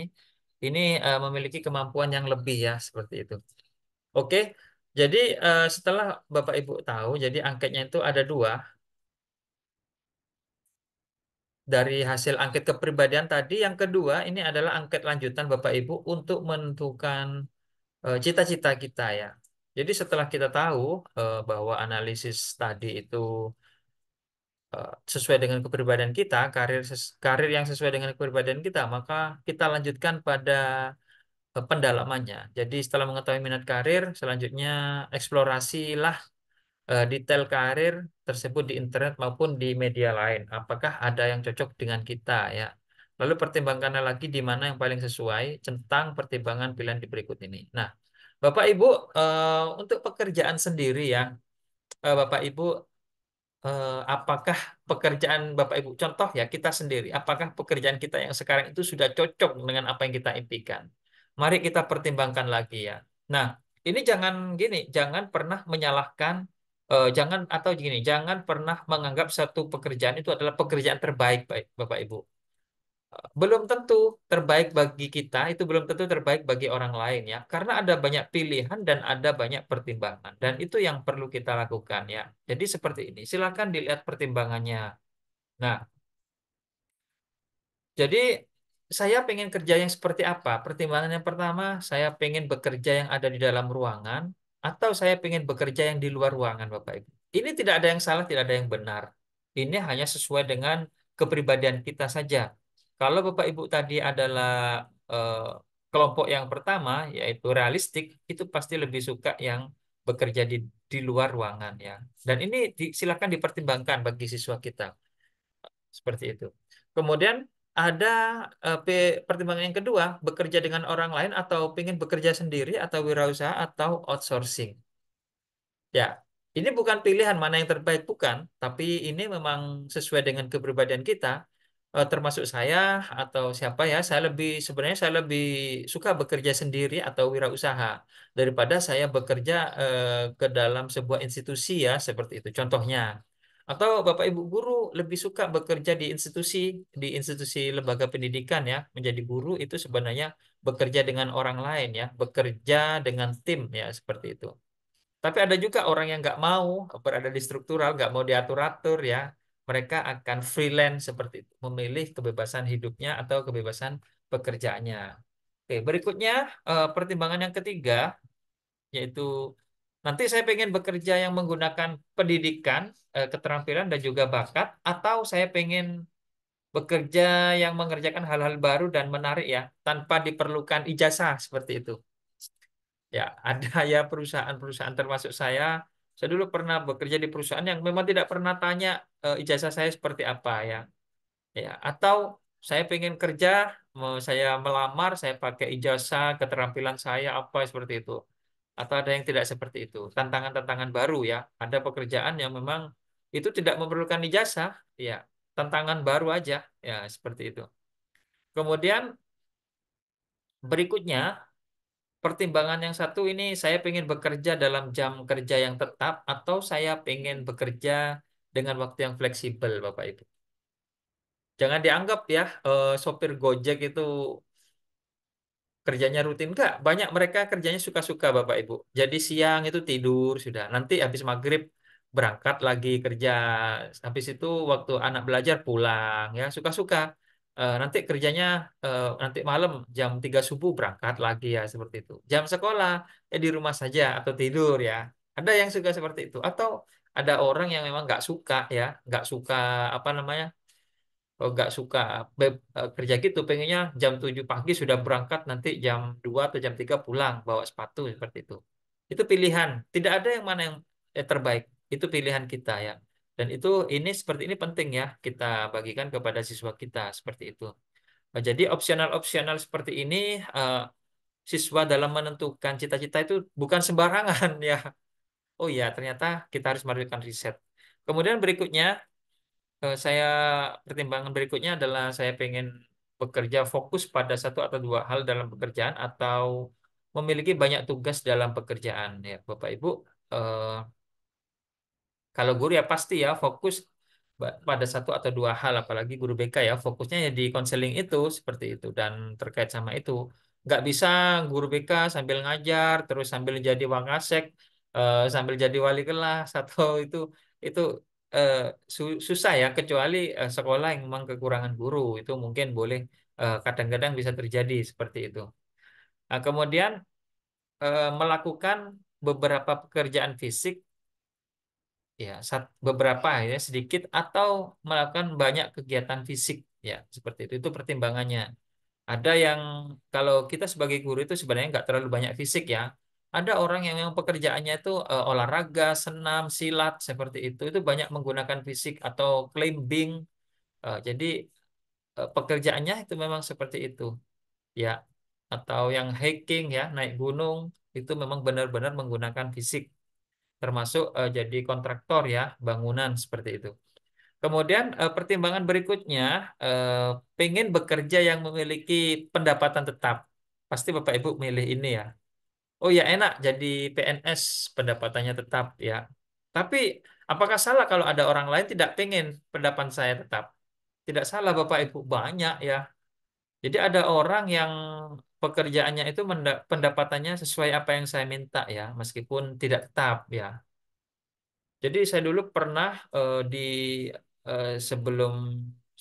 Ini memiliki kemampuan yang lebih ya seperti itu. Oke, jadi setelah Bapak Ibu tahu, jadi angketnya itu ada dua. Dari hasil angket kepribadian tadi, yang kedua ini adalah angket lanjutan Bapak Ibu untuk menentukan cita-cita kita ya. Jadi setelah kita tahu bahwa analisis tadi itu sesuai dengan kepribadian kita, karir yang sesuai dengan kepribadian kita, maka kita lanjutkan pada pendalamannya. Jadi setelah mengetahui minat karir, selanjutnya eksplorasilah detail karir tersebut di internet maupun di media lain. Apakah ada yang cocok dengan kita ya? Lalu pertimbangkanlah lagi di mana yang paling sesuai tentang pertimbangan pilihan di berikut ini. Nah, Bapak Ibu, untuk pekerjaan sendiri ya, Bapak Ibu, apakah pekerjaan Bapak Ibu, contoh ya kita sendiri, apakah pekerjaan kita yang sekarang itu sudah cocok dengan apa yang kita impikan? Mari kita pertimbangkan lagi ya. Nah, ini jangan gini, jangan pernah menyalahkan, jangan atau gini, jangan pernah menganggap satu pekerjaan itu adalah pekerjaan terbaik, Bapak Ibu. Belum tentu terbaik bagi kita, itu belum tentu terbaik bagi orang lain ya. Karena ada banyak pilihan dan ada banyak pertimbangan. Dan itu yang perlu kita lakukan ya. Jadi seperti ini, silakan dilihat pertimbangannya. Nah, jadi saya pengen kerja yang seperti apa? Pertimbangan yang pertama, saya pengen bekerja yang ada di dalam ruangan atau saya pengen bekerja yang di luar ruangan, Bapak Ibu. Ini tidak ada yang salah, tidak ada yang benar. Ini hanya sesuai dengan kepribadian kita saja. Kalau Bapak Ibu tadi adalah eh, kelompok yang pertama, yaitu realistik, itu pasti lebih suka yang bekerja di luar ruangan ya. Dan ini silakan dipertimbangkan bagi siswa kita. Seperti itu. Kemudian ada pertimbangan yang kedua, bekerja dengan orang lain atau ingin bekerja sendiri atau wirausaha atau outsourcing. Ya, ini bukan pilihan mana yang terbaik, bukan, tapi ini memang sesuai dengan kepribadian kita. Termasuk saya atau siapa ya, saya lebih sebenarnya saya lebih suka bekerja sendiri atau wirausaha daripada saya bekerja ke dalam sebuah institusi ya, seperti itu. Contohnya. Atau Bapak Ibu guru lebih suka bekerja di institusi lembaga pendidikan ya, menjadi guru itu sebenarnya bekerja dengan orang lain ya, bekerja dengan tim ya, seperti itu. Tapi ada juga orang yang nggak mau berada di struktural, nggak mau diatur-atur ya. Mereka akan freelance seperti itu, memilih kebebasan hidupnya atau kebebasan pekerjaannya. Oke, berikutnya pertimbangan yang ketiga, yaitu nanti saya pengen bekerja yang menggunakan pendidikan, keterampilan dan juga bakat, atau saya pengen bekerja yang mengerjakan hal-hal baru dan menarik ya, tanpa diperlukan ijazah seperti itu. Ya, ada ya perusahaan-perusahaan termasuk saya dulu pernah bekerja di perusahaan yang memang tidak pernah tanya ijazah saya seperti apa ya. Ya, atau saya pengen kerja, mau saya melamar, saya pakai ijazah, keterampilan saya apa seperti itu. Atau ada yang tidak seperti itu. Tantangan-tantangan baru ya. Ada pekerjaan yang memang itu tidak memerlukan ijazah, ya tantangan baru aja, ya seperti itu. Kemudian berikutnya, pertimbangan yang satu ini saya pengen bekerja dalam jam kerja yang tetap atau saya pengen bekerja dengan waktu yang fleksibel, Bapak Ibu. Jangan dianggap ya sopir Gojek itu kerjanya rutin. Enggak, banyak mereka kerjanya suka-suka Bapak Ibu. Jadi siang itu tidur sudah. Nanti habis maghrib berangkat lagi kerja. Habis itu waktu anak belajar pulang ya suka-suka. Nanti kerjanya nanti malam jam 3 subuh berangkat lagi ya seperti itu. Jam sekolah di rumah saja atau tidur ya. Ada yang suka seperti itu. Atau ada orang yang memang nggak suka ya, nggak suka apa namanya, nggak suka kerja gitu, pengennya jam 7 pagi sudah berangkat, nanti jam 2 atau jam 3 pulang bawa sepatu seperti itu. Itu pilihan, tidak ada yang mana yang terbaik, itu pilihan kita ya. Dan itu ini seperti ini penting ya kita bagikan kepada siswa kita seperti itu. Jadi opsional-opsional seperti ini eh, siswa dalam menentukan cita-cita itu bukan sembarangan ya. Oh ya, ternyata kita harus melakukan riset. Kemudian berikutnya saya pertimbangan berikutnya adalah saya pengen bekerja fokus pada satu atau dua hal dalam pekerjaan atau memiliki banyak tugas dalam pekerjaan ya Bapak Ibu. eh, Kalau guru ya pasti ya fokus pada satu atau dua hal, apalagi guru BK ya fokusnya ya di konseling itu seperti itu dan terkait sama itu. Nggak bisa guru BK sambil ngajar terus sambil jadi wangasek, sambil jadi wali kelas atau itu eh, susah ya, kecuali sekolah yang memang kekurangan guru itu mungkin boleh, kadang-kadang bisa terjadi seperti itu. Nah, kemudian melakukan beberapa pekerjaan fisik. Ya, beberapa ya sedikit atau melakukan banyak kegiatan fisik ya seperti itu. Itu pertimbangannya. Ada yang kalau kita sebagai guru itu sebenarnya nggak terlalu banyak fisik ya. Ada orang yang memang pekerjaannya itu olahraga, senam, silat seperti itu. Itu banyak menggunakan fisik atau climbing. Jadi pekerjaannya itu memang seperti itu ya. Atau yang hiking ya, naik gunung itu memang benar-benar menggunakan fisik, termasuk jadi kontraktor ya, bangunan seperti itu. Kemudian pertimbangan berikutnya, eh, pengen bekerja yang memiliki pendapatan tetap. Pasti Bapak Ibu milih ini ya. Oh ya enak jadi PNS, pendapatannya tetap ya. Tapi apakah salah kalau ada orang lain tidak pengen pendapatan saya tetap? Tidak salah Bapak Ibu, banyak ya. Jadi ada orang yang pekerjaannya itu pendapatannya sesuai apa yang saya minta ya, meskipun tidak tetap ya. Jadi saya dulu pernah di sebelum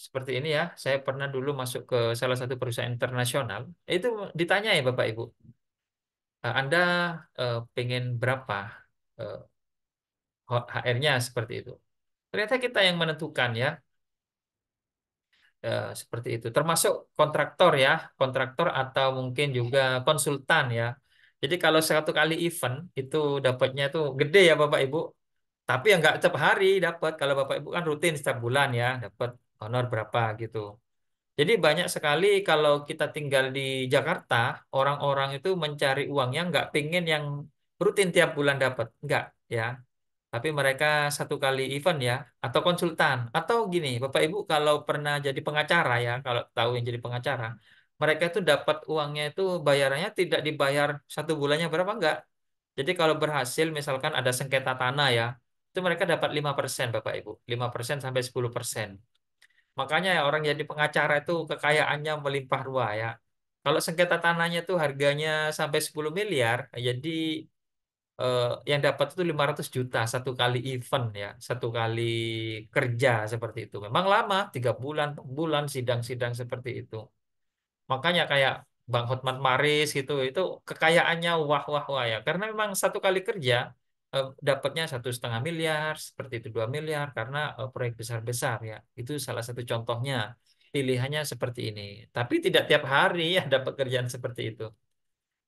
seperti ini ya, saya pernah dulu masuk ke salah satu perusahaan internasional. Itu ditanya ya Bapak Ibu, Anda pengen berapa eh, HR-nya seperti itu. Ternyata kita yang menentukan ya, seperti itu. Termasuk kontraktor ya, kontraktor atau mungkin juga konsultan ya. Jadi kalau satu kali event itu dapatnya itu gede ya Bapak Ibu. Tapi ya nggak setiap hari dapat. Kalau Bapak Ibu kan rutin setiap bulan ya, dapat honor berapa gitu. Jadi banyak sekali kalau kita tinggal di Jakarta, orang-orang itu mencari uangnya nggak pingin yang rutin tiap bulan dapat. Nggak ya. Tapi mereka satu kali event ya, atau konsultan. Atau gini, Bapak Ibu kalau pernah jadi pengacara ya, kalau tahu yang jadi pengacara, mereka itu dapat uangnya itu bayarannya tidak dibayar satu bulannya berapa, enggak. Jadi kalau berhasil misalkan ada sengketa tanah ya, itu mereka dapat 5% Bapak Ibu. 5% sampai 10%. Makanya ya orang jadi pengacara itu kekayaannya melimpah ruah ya. Kalau sengketa tanahnya itu harganya sampai 10 miliar, jadi yang dapat itu 500 juta satu kali event ya, satu kali kerja seperti itu. Memang lama, 3 bulan, 4 bulan sidang-sidang seperti itu. Makanya kayak Bang Hotman Paris gitu, itu kekayaannya wah wah wah ya. Karena memang satu kali kerja dapatnya 1,5 miliar, seperti itu 2 miliar karena proyek besar-besar ya. Itu salah satu contohnya. Pilihannya seperti ini. Tapi tidak tiap hari ya dapat kerjaan seperti itu.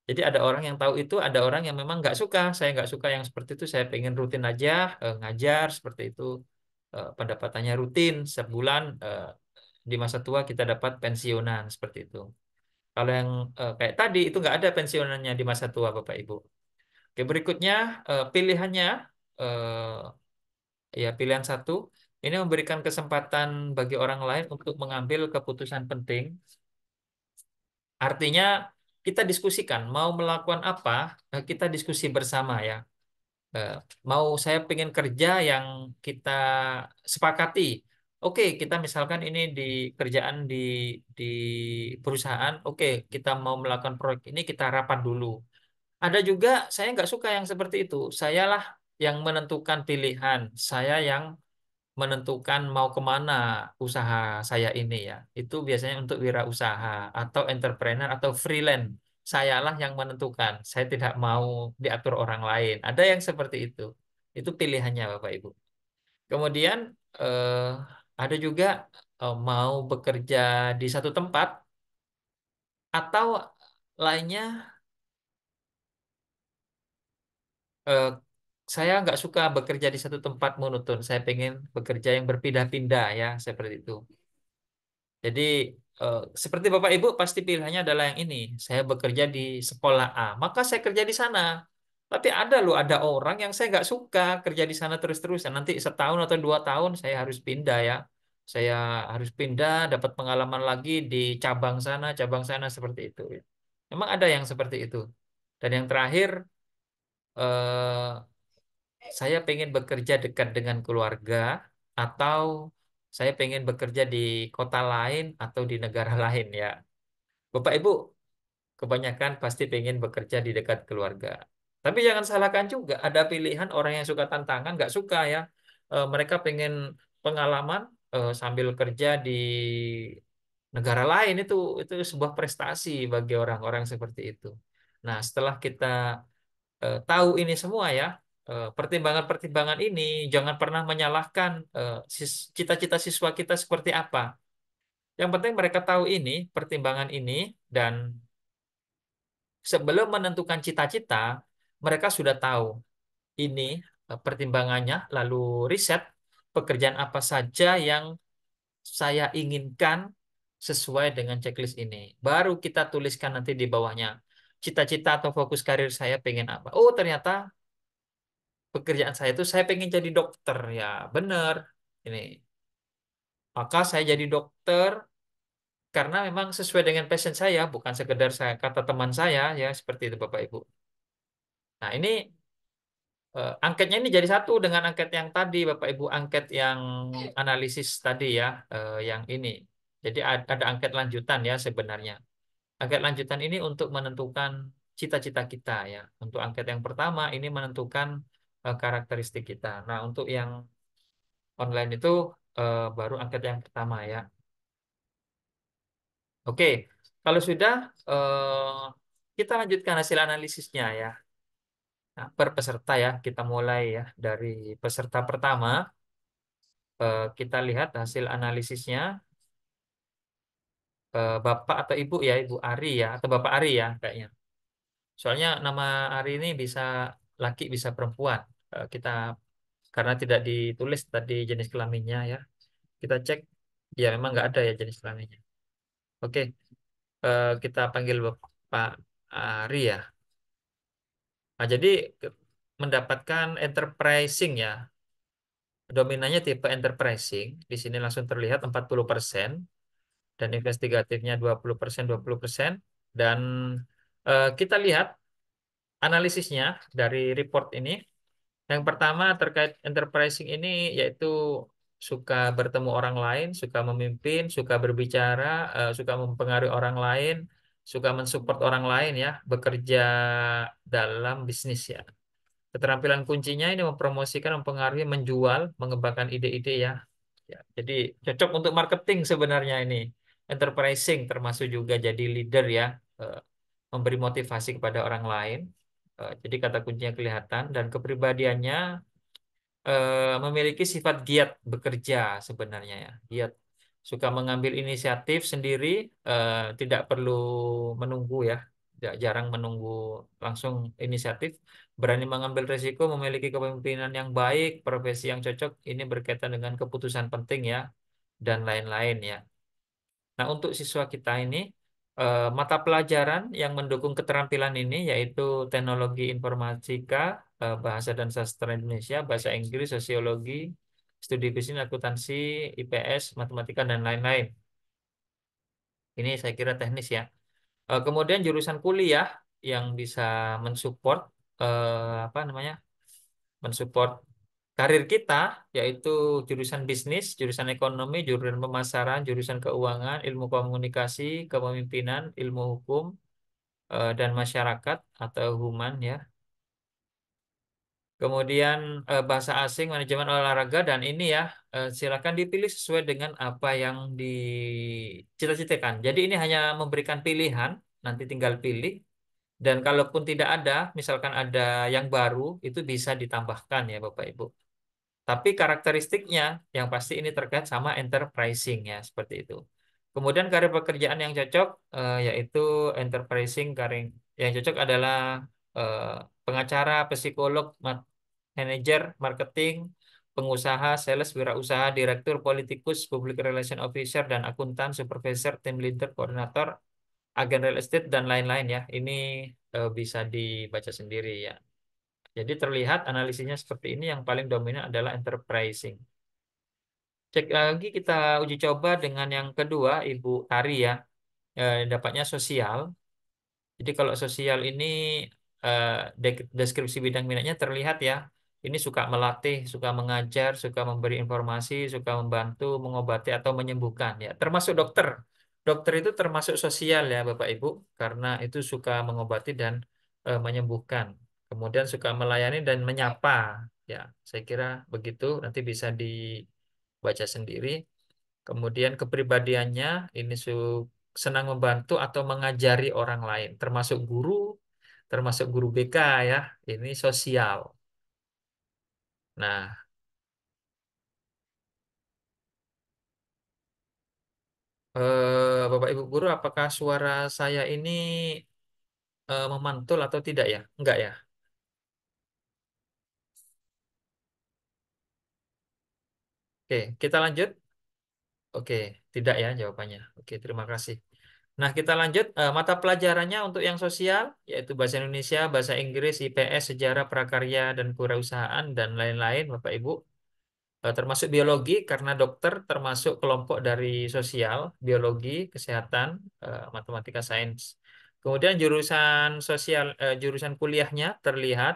Jadi ada orang yang tahu itu, ada orang yang memang nggak suka. Saya nggak suka yang seperti itu. Saya pengen rutin aja ngajar seperti itu. Pendapatannya rutin sebulan. Di masa tua kita dapat pensiunan seperti itu. Kalau yang kayak tadi itu nggak ada pensiunannya di masa tua Bapak Ibu. Oke, berikutnya pilihannya ya pilihan satu, ini memberikan kesempatan bagi orang lain untuk mengambil keputusan penting. Artinya kita diskusikan mau melakukan apa, kita diskusi bersama ya. Eh, Mau saya pengen kerja yang kita sepakati. Oke, kita misalkan ini di kerjaan di perusahaan. Oke, kita mau melakukan proyek ini kita rapat dulu. Ada juga saya nggak suka yang seperti itu. Sayalah yang menentukan pilihan. Saya yang menentukan mau kemana usaha saya ini ya. Itu biasanya untuk wirausaha atau entrepreneur atau freelance. Sayalah yang menentukan. Saya tidak mau diatur orang lain. Ada yang seperti itu. Itu pilihannya Bapak Ibu. Kemudian eh, ada juga mau bekerja di satu tempat atau lainnya eh, saya nggak suka bekerja di satu tempat monoton. Saya pengen bekerja yang berpindah-pindah ya seperti itu. Jadi seperti Bapak Ibu pasti pilihannya adalah yang ini. Saya bekerja di sekolah A, maka saya kerja di sana. Tapi ada loh, ada orang yang saya nggak suka kerja di sana terus-terusan. Nanti setahun atau 2 tahun saya harus pindah ya. Saya harus pindah, dapat pengalaman lagi di cabang sana seperti itu. Ya. Memang ada yang seperti itu. Dan yang terakhir, eh, saya pengen bekerja dekat dengan keluarga atau saya pengen bekerja di kota lain atau di negara lain ya. Bapak Ibu kebanyakan pasti pengen bekerja di dekat keluarga. Tapi jangan salahkan juga, ada pilihan orang yang suka tantangan, nggak suka ya. Mereka pengen pengalaman sambil kerja di negara lain itu sebuah prestasi bagi orang-orang seperti itu. Nah, setelah kita tahu ini semua ya, pertimbangan-pertimbangan ini jangan pernah menyalahkan cita-cita siswa kita seperti apa. Yang penting mereka tahu ini, pertimbangan ini, dan sebelum menentukan cita-cita, mereka sudah tahu ini pertimbangannya, lalu riset pekerjaan apa saja yang saya inginkan sesuai dengan checklist ini. Baru kita tuliskan nanti di bawahnya. Cita-cita atau fokus karir saya pengen apa? Oh, ternyata pekerjaan saya itu saya pengen jadi dokter. Ya, benar. Ini. Maka saya jadi dokter karena memang sesuai dengan passion saya, bukan sekedar saya kata teman saya ya, seperti itu Bapak Ibu. Nah, ini angketnya ini jadi satu dengan angket yang tadi, Bapak Ibu, angket yang analisis tadi ya, yang ini. Jadi ada angket lanjutan ya sebenarnya. Angket lanjutan ini untuk menentukan cita-cita kita ya. Untuk angket yang pertama ini menentukan karakteristik kita. Nah, untuk yang online itu baru angket yang pertama ya. Oke, kalau sudah kita lanjutkan hasil analisisnya ya. Nah, per peserta ya, kita mulai ya dari peserta pertama. Kita lihat hasil analisisnya Bapak atau Ibu ya, Ibu Ari ya, atau Bapak Ari ya kayaknya. Soalnya nama Ari ini bisa laki bisa perempuan. Kita karena tidak ditulis tadi jenis kelaminnya ya, kita cek ya memang nggak ada ya jenis kelaminnya. Oke, kita panggil Bapak Ari ya. Nah, jadi mendapatkan enterprising ya, dominannya tipe enterprising. Di sini langsung terlihat 40%. Dan investigatifnya 20%, 20%. Dan kita lihat analisisnya dari report ini. Yang pertama terkait enterprising ini yaitu suka bertemu orang lain, suka memimpin, suka berbicara, suka mempengaruhi orang lain, suka mensupport orang lain ya, bekerja dalam bisnis ya. Keterampilan kuncinya ini mempromosikan, mempengaruhi, menjual, mengembangkan ide-ide ya. Ya, jadi cocok untuk marketing sebenarnya ini. Enterprising termasuk juga jadi leader ya, eh, memberi motivasi kepada orang lain. Jadi kata kuncinya kelihatan dan kepribadiannya memiliki sifat giat bekerja sebenarnya ya. Giat suka mengambil inisiatif sendiri, tidak perlu menunggu ya. Jarang menunggu, langsung inisiatif, berani mengambil risiko, memiliki kepemimpinan yang baik, profesi yang cocok, ini berkaitan dengan keputusan penting ya, dan lain-lain ya. Nah, untuk siswa kita ini, mata pelajaran yang mendukung keterampilan ini yaitu teknologi informatika, bahasa dan sastra Indonesia, bahasa Inggris, sosiologi, studi bisnis, akuntansi, IPS, matematika dan lain-lain. Ini saya kira teknis ya. Kemudian jurusan kuliah yang bisa mensupport apa namanya? Mensupport karir kita yaitu jurusan bisnis, jurusan ekonomi, jurusan pemasaran, jurusan keuangan, ilmu komunikasi, kepemimpinan, ilmu hukum dan masyarakat atau human ya. Kemudian bahasa asing, manajemen olahraga dan ini ya silakan dipilih sesuai dengan apa yang dicita-citakan. Jadi ini hanya memberikan pilihan, nanti tinggal pilih. Dan kalaupun tidak ada, misalkan ada yang baru, itu bisa ditambahkan ya Bapak Ibu. Tapi karakteristiknya yang pasti ini terkait sama enterprising ya seperti itu. Kemudian karir pekerjaan yang cocok yaitu enterprising karir yang cocok adalah eh, pengacara, psikolog, manajer, marketing, pengusaha, sales, wirausaha, direktur, politikus, public relation officer dan akuntan, supervisor, team leader, koordinator, agen real estate dan lain-lain ya. Ini bisa dibaca sendiri ya. Jadi terlihat analisisnya seperti ini yang paling dominan adalah enterprising. Cek lagi kita uji coba dengan yang kedua, Ibu Tari ya. Dapatnya sosial. Jadi kalau sosial ini eh, deskripsi bidang minatnya terlihat ya. Ini suka melatih, suka mengajar, suka memberi informasi, suka membantu, mengobati atau menyembuhkan ya. Termasuk dokter. Dokter itu termasuk sosial ya Bapak Ibu karena itu suka mengobati dan menyembuhkan. Kemudian suka melayani dan menyapa. Ya, saya kira begitu. Nanti bisa dibaca sendiri. Kemudian kepribadiannya ini senang membantu atau mengajari orang lain, termasuk guru BK ya. Ini sosial. Nah, Bapak Ibu guru, apakah suara saya ini memantul atau tidak ya? Enggak ya? Oke, kita lanjut. Oke, tidak ya jawabannya. Oke, terima kasih. Nah, kita lanjut. Mata pelajarannya untuk yang sosial, yaitu Bahasa Indonesia, Bahasa Inggris, IPS, Sejarah, Prakarya, dan Kewirausahaan, dan lain-lain, Bapak Ibu. Termasuk biologi karena dokter termasuk kelompok dari sosial, biologi, kesehatan, matematika, sains. Kemudian jurusan sosial, jurusan kuliahnya terlihat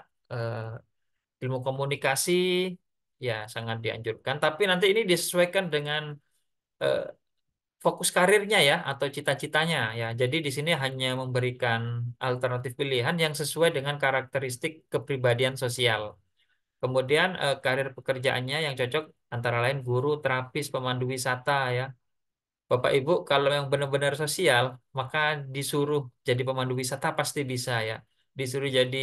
ilmu komunikasi, ya sangat dianjurkan. Tapi nanti ini disesuaikan dengan eh, fokus karirnya ya atau cita-citanya ya. Jadi di sini hanya memberikan alternatif pilihan yang sesuai dengan karakteristik kepribadian sosial. Kemudian karir pekerjaannya yang cocok antara lain guru, terapis, pemandu wisata ya. Bapak Ibu kalau yang benar-benar sosial, maka disuruh jadi pemandu wisata pasti bisa ya. Disuruh jadi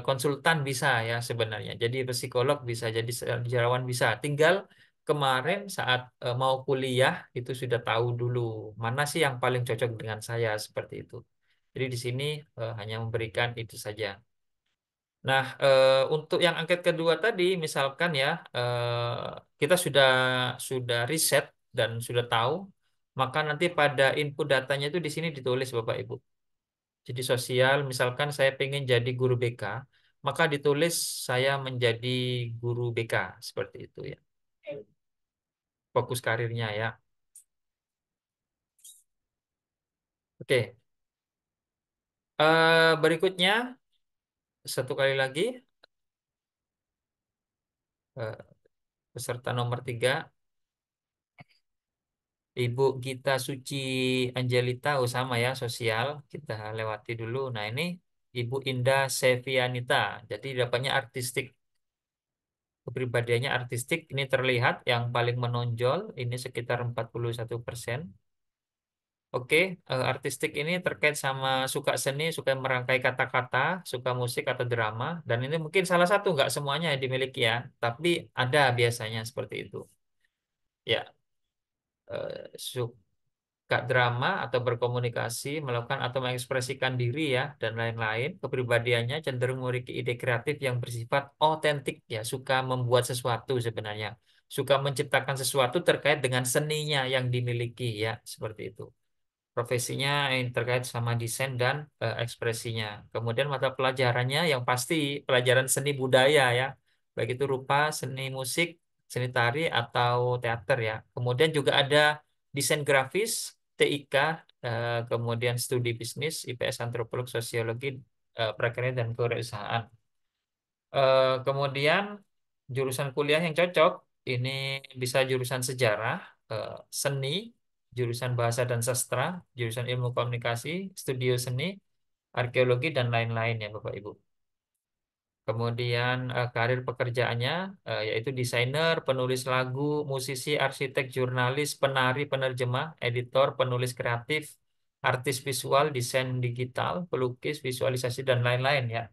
konsultan bisa ya sebenarnya. Jadi psikolog bisa, jadi sejarawan bisa. Tinggal kemarin saat mau kuliah itu sudah tahu dulu mana sih yang paling cocok dengan saya seperti itu. Jadi di sini hanya memberikan itu saja. Nah, untuk yang angket kedua tadi, misalkan ya, kita sudah riset dan sudah tahu, maka nanti pada input datanya itu di sini ditulis Bapak Ibu. Jadi sosial, misalkan saya pengen jadi guru BK, maka ditulis saya menjadi guru BK seperti itu ya. Fokus karirnya ya. Oke, berikutnya satu kali lagi eh, peserta nomor 3. Ibu Gita Suci Angelita, oh sama ya, sosial. Kita lewati dulu. Nah, ini Ibu Indah Sevianita. Jadi dapatnya artistik. Kepribadiannya artistik. Ini terlihat yang paling menonjol. Ini sekitar 41%. Oke, artistik ini terkait sama suka seni, suka merangkai kata-kata, suka musik atau drama. Dan ini mungkin salah satu, nggak semuanya yang dimiliki ya. Tapi ada biasanya seperti itu. Ya, Kak drama atau berkomunikasi, melakukan atau mengekspresikan diri ya, dan lain-lain. Kepribadiannya cenderung memiliki ide kreatif yang bersifat otentik ya, suka membuat sesuatu sebenarnya. Suka menciptakan sesuatu terkait dengan seninya yang dimiliki ya, seperti itu. Profesinya yang terkait sama desain dan ekspresinya. Kemudian mata pelajarannya yang pasti pelajaran seni budaya ya, baik itu rupa, seni musik, seni tari atau teater ya. Kemudian juga ada desain grafis, TIK, kemudian studi bisnis, IPS, antropolog, sosiologi, prakarya dan kewirausahaan. Kemudian jurusan kuliah yang cocok ini bisa jurusan sejarah, eh, seni, jurusan bahasa dan sastra, jurusan ilmu komunikasi, studio seni, arkeologi dan lain-lain ya Bapak Ibu. Kemudian karir pekerjaannya yaitu desainer, penulis lagu, musisi, arsitek, jurnalis, penari, penerjemah, editor, penulis kreatif, artis visual, desain digital, pelukis, visualisasi dan lain-lain ya.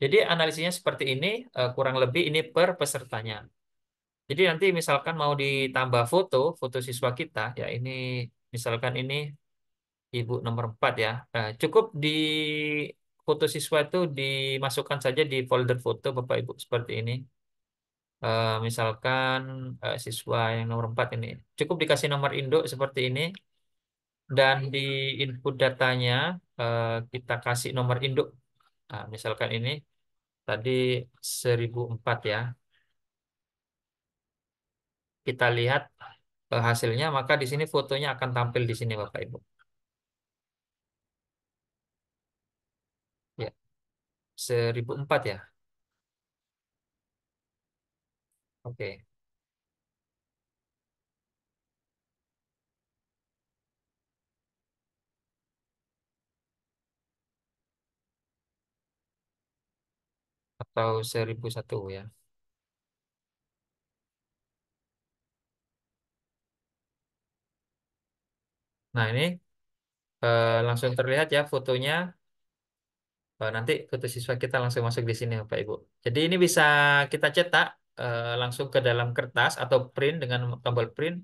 Jadi analisisnya seperti ini, kurang lebih ini per pesertanya. Jadi nanti misalkan mau ditambah foto, foto siswa kita, ya ini misalkan ini Ibu nomor 4 ya. Cukup di foto siswa itu dimasukkan saja di folder foto Bapak Ibu seperti ini. Misalkan siswa yang nomor 4 ini. Cukup dikasih nomor induk seperti ini. Dan di input datanya kita kasih nomor induk. Nah, misalkan ini tadi 1004 ya. Kita lihat hasilnya, maka di sini fotonya akan tampil di sini Bapak Ibu. Ya, 1004 ya. Oke. Atau 1001 ya. Nah, ini langsung terlihat ya fotonya. Nanti foto siswa kita langsung masuk di sini, Bapak Ibu. Jadi ini bisa kita cetak langsung ke dalam kertas atau print dengan tombol print,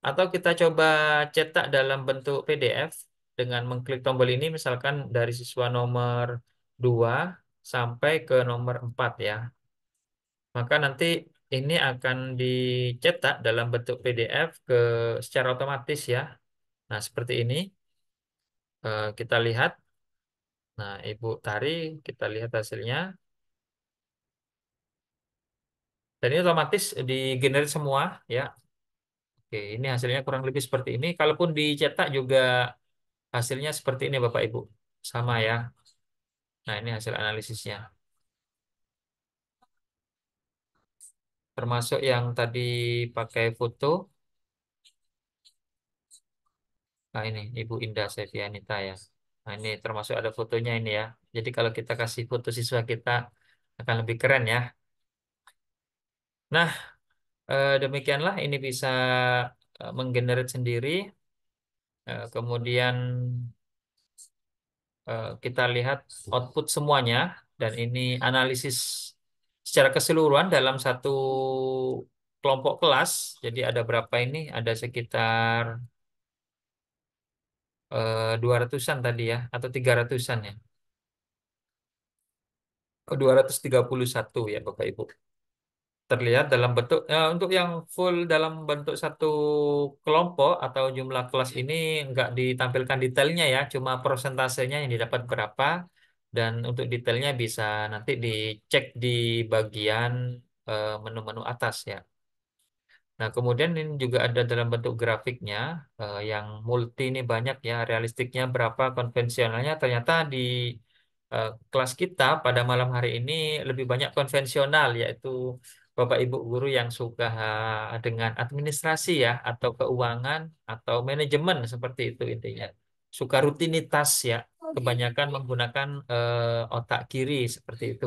atau kita coba cetak dalam bentuk PDF dengan mengklik tombol ini, misalkan dari siswa nomor 2 sampai ke nomor 4 ya. Maka nanti ini akan dicetak dalam bentuk PDF secara otomatis ya. Nah, seperti ini. Kita lihat. Nah, Ibu Tari, kita lihat hasilnya. Dan ini otomatis digenerate semua ya. Oke, ini hasilnya kurang lebih seperti ini. Kalaupun dicetak juga hasilnya seperti ini Bapak Ibu. Sama ya. Nah, ini hasil analisisnya. Termasuk yang tadi pakai foto. Nah, ini Ibu Indah Sevianita ya. Nah, ini termasuk ada fotonya ini ya. Jadi kalau kita kasih foto siswa kita akan lebih keren ya. Nah, demikianlah ini bisa menggenerate sendiri. Kemudian kita lihat output semuanya dan ini analisis secara keseluruhan dalam satu kelompok kelas. Jadi ada berapa ini? Ada sekitar 200-an tadi ya atau 300-an ya. Oh, 231 ya Bapak Ibu. Terlihat dalam bentuk untuk yang full dalam bentuk satu kelompok atau jumlah kelas ini nggak ditampilkan detailnya ya, cuma persentasenya yang didapat berapa, dan untuk detailnya bisa nanti dicek di bagian menu-menu atas ya. Nah, kemudian ini juga ada dalam bentuk grafiknya yang multi ini banyak ya, realistiknya berapa, konvensionalnya ternyata di kelas kita pada malam hari ini lebih banyak konvensional, yaitu Bapak Ibu guru yang suka dengan administrasi ya, atau keuangan, atau manajemen seperti itu intinya. Suka rutinitas ya, kebanyakan menggunakan otak kiri seperti itu.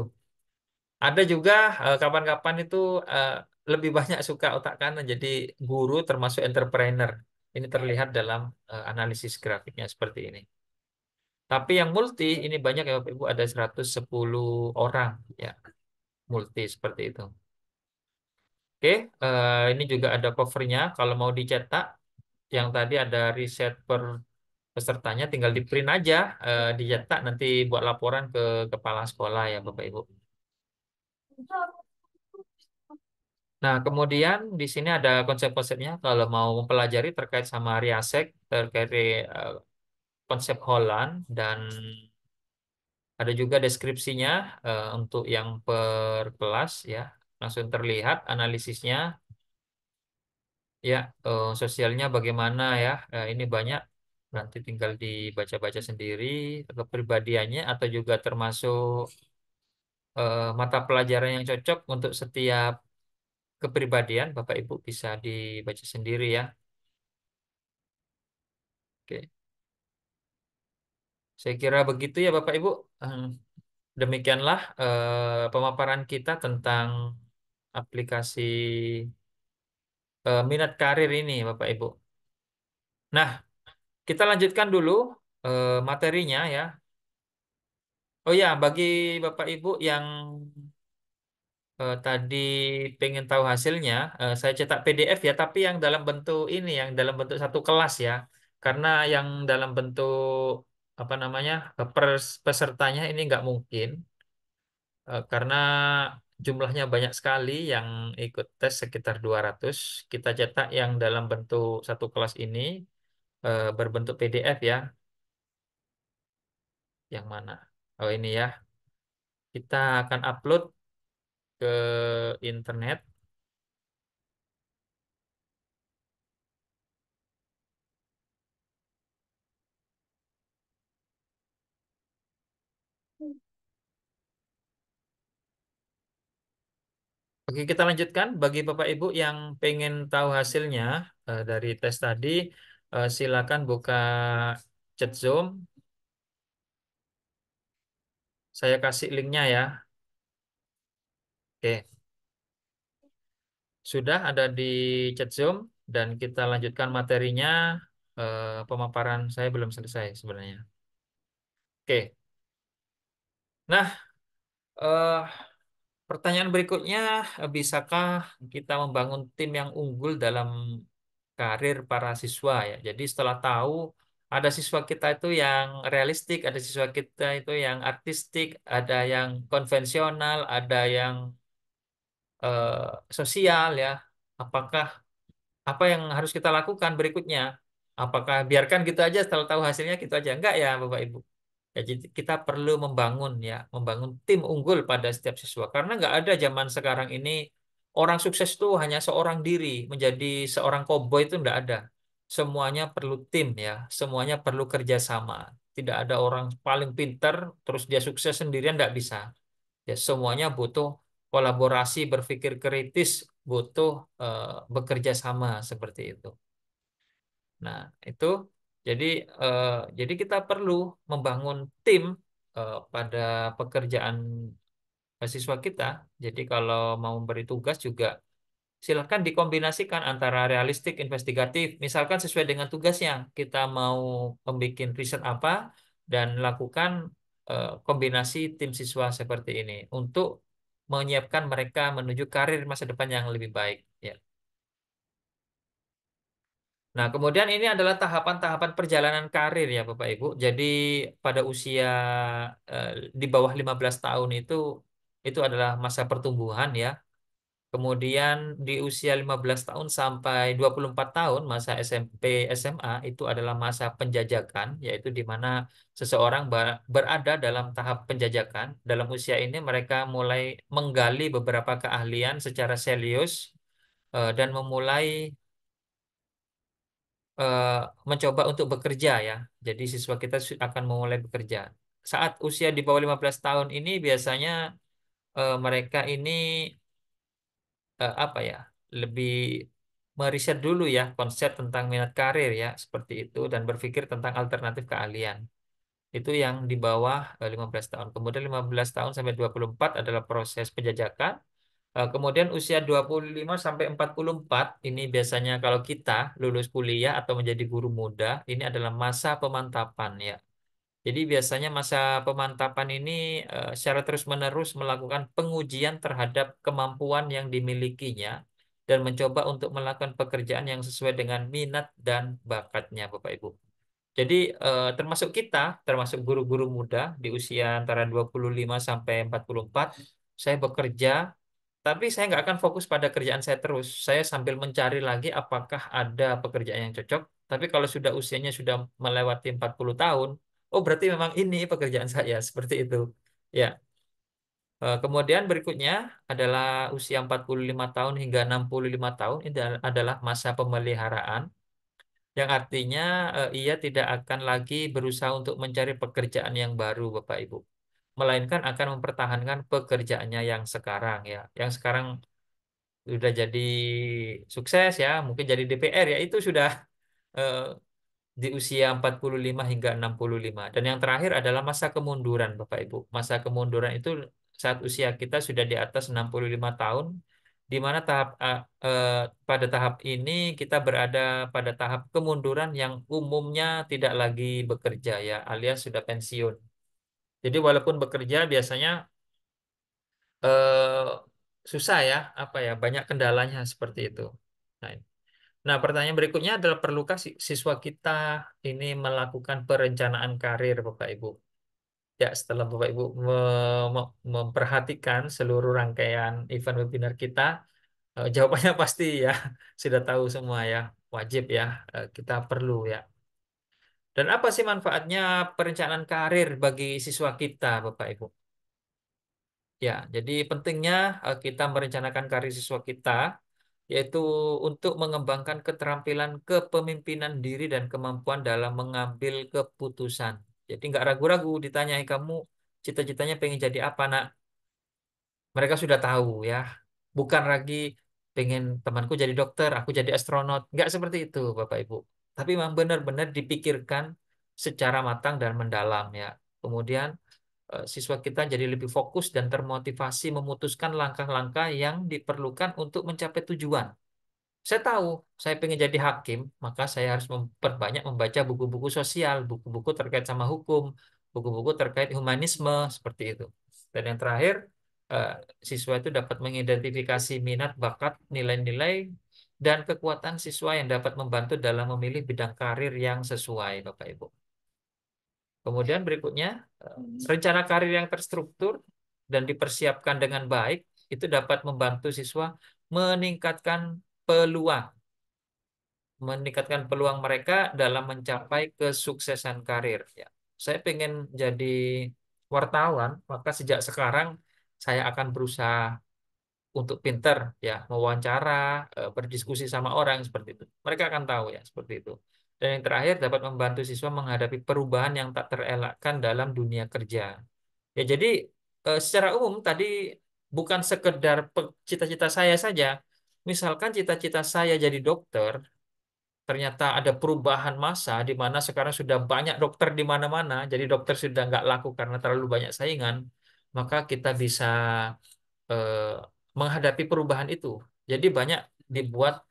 Ada juga kapan-kapan itu eh, lebih banyak suka otak kanan, jadi guru termasuk entrepreneur. Ini terlihat dalam analisis grafiknya seperti ini. Tapi yang multi ini banyak ya Bapak Ibu, ada 110 orang ya, multi seperti itu. Oke, ini juga ada covernya. Kalau mau dicetak, yang tadi ada riset per pesertanya, tinggal di print aja, dicetak nanti buat laporan ke kepala sekolah ya Bapak Ibu. Nah, kemudian di sini ada konsep-konsepnya kalau mau mempelajari terkait sama Riasek, terkait konsep Holland, dan ada juga deskripsinya untuk yang per kelas ya. Langsung terlihat analisisnya. Ya, sosialnya bagaimana ya? Ini banyak nanti tinggal dibaca-baca sendiri kepribadiannya atau juga termasuk mata pelajaran yang cocok untuk setiap kepribadian. Bapak Ibu bisa dibaca sendiri ya. Oke, saya kira begitu ya Bapak Ibu. Eh, Demikianlah pemaparan kita tentang aplikasi minat karir ini Bapak Ibu. Nah, kita lanjutkan dulu materinya ya. Oh ya, bagi Bapak Ibu yang tadi pengen tahu hasilnya, saya cetak PDF ya, tapi yang dalam bentuk ini, yang dalam bentuk satu kelas ya. Karena yang dalam bentuk apa namanya pesertanya ini nggak mungkin, karena jumlahnya banyak sekali yang ikut tes sekitar 200. Kita cetak yang dalam bentuk satu kelas ini berbentuk PDF ya. Yang mana? Oh ini ya. Kita akan upload ke internet. Oke, kita lanjutkan. Bagi Bapak Ibu yang pengen tahu hasilnya dari tes tadi, silakan buka chat Zoom. Saya kasih linknya ya. Oke, sudah ada di chat Zoom dan kita lanjutkan materinya. Pemaparan saya belum selesai sebenarnya. Oke, nah pertanyaan berikutnya, bisakah kita membangun tim yang unggul dalam karir para siswa ya? Jadi setelah tahu ada siswa kita itu yang realistik, ada siswa kita itu yang artistik, ada yang konvensional, ada yang eh, sosial ya. Apakah apa yang harus kita lakukan berikutnya? Apakah biarkan gitu aja setelah tahu hasilnya gitu aja? Enggak ya, Bapak Ibu. Ya, jadi kita perlu membangun ya, membangun tim unggul pada setiap siswa. Karena nggak ada zaman sekarang ini orang sukses itu hanya seorang diri, menjadi seorang koboi itu nggak ada. Semuanya perlu tim ya, semuanya perlu kerjasama. Tidak ada orang paling pinter terus dia sukses sendirian nggak bisa. Ya semuanya butuh kolaborasi, berpikir kritis, butuh bekerja sama seperti itu. Nah, itu jadi eh, jadi kita perlu membangun tim pada pekerjaan siswa kita. Jadi kalau mau beri tugas juga silakan dikombinasikan antara realistik, investigatif. Misalkan sesuai dengan tugasnya, kita mau membuat riset apa dan lakukan kombinasi tim siswa seperti ini untuk menyiapkan mereka menuju karir masa depan yang lebih baik. Ya. Nah, kemudian ini adalah tahapan-tahapan perjalanan karir ya Bapak Ibu. Jadi pada usia eh, di bawah 15 tahun itu adalah masa pertumbuhan ya. Kemudian di usia 15 tahun sampai 24 tahun masa SMP SMA itu adalah masa penjajakan, yaitu di mana seseorang berada dalam tahap penjajakan. Dalam usia ini mereka mulai menggali beberapa keahlian secara serius dan memulai eh, mencoba untuk bekerja ya. Jadi siswa kita akan memulai bekerja. Saat usia di bawah 15 tahun ini biasanya mereka ini apa ya, lebih meriset dulu ya konsep tentang minat karir ya seperti itu dan berpikir tentang alternatif keahlian. Itu yang di bawah 15 tahun. Kemudian 15 tahun sampai 24 adalah proses penjajakan. Kemudian usia 25 sampai 44 ini biasanya kalau kita lulus kuliah atau menjadi guru muda, ini adalah masa pemantapan ya. Jadi biasanya masa pemantapan ini secara terus-menerus melakukan pengujian terhadap kemampuan yang dimilikinya dan mencoba untuk melakukan pekerjaan yang sesuai dengan minat dan bakatnya, Bapak Ibu. Jadi termasuk kita, termasuk guru-guru muda di usia antara 25 sampai 44, saya bekerja tapi saya nggak akan fokus pada kerjaan saya terus. Saya sambil mencari lagi apakah ada pekerjaan yang cocok. Tapi kalau sudah usianya sudah melewati 40 tahun, oh berarti memang ini pekerjaan saya. Seperti itu. Ya, Kemudian berikutnya adalah usia 45 tahun hingga 65 tahun. Ini adalah masa pemeliharaan, yang artinya ia tidak akan lagi berusaha untuk mencari pekerjaan yang baru, Bapak Ibu, melainkan akan mempertahankan pekerjaannya yang sekarang ya. Yang sekarang sudah jadi sukses ya, mungkin jadi DPR ya, itu sudah eh, di usia 45 hingga 65. Dan yang terakhir adalah masa kemunduran, Bapak Ibu. Masa kemunduran itu saat usia kita sudah di atas 65 tahun, di mana pada tahap ini kita berada pada tahap kemunduran yang umumnya tidak lagi bekerja ya, alias sudah pensiun. Jadi walaupun bekerja biasanya eh, susah ya, apa ya, banyak kendalanya seperti itu. Nah, Nah, pertanyaan berikutnya adalah perlukah siswa kita ini melakukan perencanaan karir, Bapak Ibu? Ya, setelah Bapak Ibu memperhatikan seluruh rangkaian event webinar kita, jawabannya pasti ya, sudah tahu semua ya, wajib ya, kita perlu ya. Dan apa sih manfaatnya perencanaan karir bagi siswa kita, Bapak Ibu? Ya, jadi pentingnya kita merencanakan karir siswa kita, yaitu untuk mengembangkan keterampilan kepemimpinan diri dan kemampuan dalam mengambil keputusan. Jadi nggak ragu-ragu ditanyai, kamu cita-citanya pengen jadi apa, nak? Mereka sudah tahu ya. Bukan lagi pengen temanku jadi dokter, aku jadi astronot. Nggak seperti itu, Bapak Ibu. Tapi memang benar-benar dipikirkan secara matang dan mendalam ya. Kemudian siswa kita jadi lebih fokus dan termotivasi memutuskan langkah-langkah yang diperlukan untuk mencapai tujuan. Saya tahu, saya pengen jadi hakim, maka saya harus memperbanyak membaca buku-buku sosial, buku-buku terkait sama hukum, buku-buku terkait humanisme, seperti itu. Dan yang terakhir, eh, siswa itu dapat mengidentifikasi minat, bakat, nilai-nilai, dan kekuatan siswa yang dapat membantu dalam memilih bidang karir yang sesuai, Bapak Ibu. Kemudian berikutnya, rencana karir yang terstruktur dan dipersiapkan dengan baik, itu dapat membantu siswa meningkatkan peluang peluang mereka dalam mencapai kesuksesan karir. Ya, saya pengen jadi wartawan, maka sejak sekarang saya akan berusaha untuk pinter, ya, mewawancara, berdiskusi sama orang seperti itu. Mereka akan tahu ya seperti itu. Dan yang terakhir dapat membantu siswa menghadapi perubahan yang tak terelakkan dalam dunia kerja. Ya, jadi secara umum tadi bukan sekedar cita-cita saya saja. Misalkan cita-cita saya jadi dokter, ternyata ada perubahan massa di mana sekarang sudah banyak dokter di mana-mana, jadi dokter sudah nggak laku karena terlalu banyak saingan, maka kita bisa eh, menghadapi perubahan itu. Jadi banyak dibuat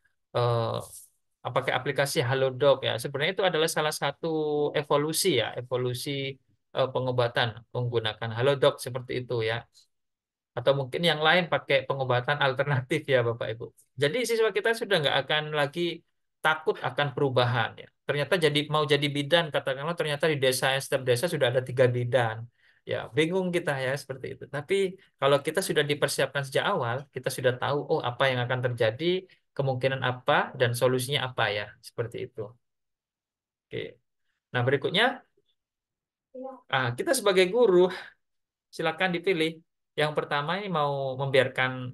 pakai aplikasi Halodoc ya. Sebenarnya itu adalah salah satu evolusi ya, evolusi pengobatan menggunakan Halodoc seperti itu ya, atau mungkin yang lain pakai pengobatan alternatif ya Bapak Ibu. Jadi siswa kita sudah nggak akan lagi takut akan perubahan ya. Ternyata mau jadi bidan, katakanlah ternyata di desa, setiap desa sudah ada 3 bidan. Ya, bingung kita ya seperti itu. Tapi kalau kita sudah dipersiapkan sejak awal, kita sudah tahu oh apa yang akan terjadi, kemungkinan apa dan solusinya apa ya, seperti itu. Oke. Nah, berikutnya kita sebagai guru silakan dipilih. Yang pertama ini mau membiarkan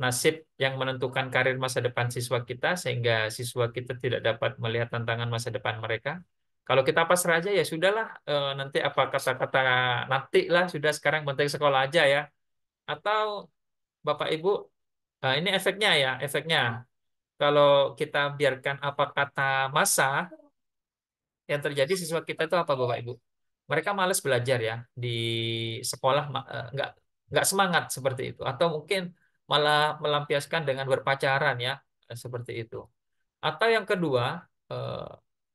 nasib yang menentukan karir masa depan siswa kita sehingga siswa kita tidak dapat melihat tantangan masa depan mereka. Kalau kita pasrah aja ya sudahlah, nanti apa kata-kata nanti lah, sudah sekarang penting sekolah aja ya. Atau Bapak Ibu, ini efeknya ya, efeknya. Kalau kita biarkan apa kata masa, yang terjadi siswa kita itu apa Bapak Ibu? Mereka malas belajar ya di sekolah, nggak semangat seperti itu, atau mungkin malah melampiaskan dengan berpacaran ya, seperti itu. Atau yang kedua, eh,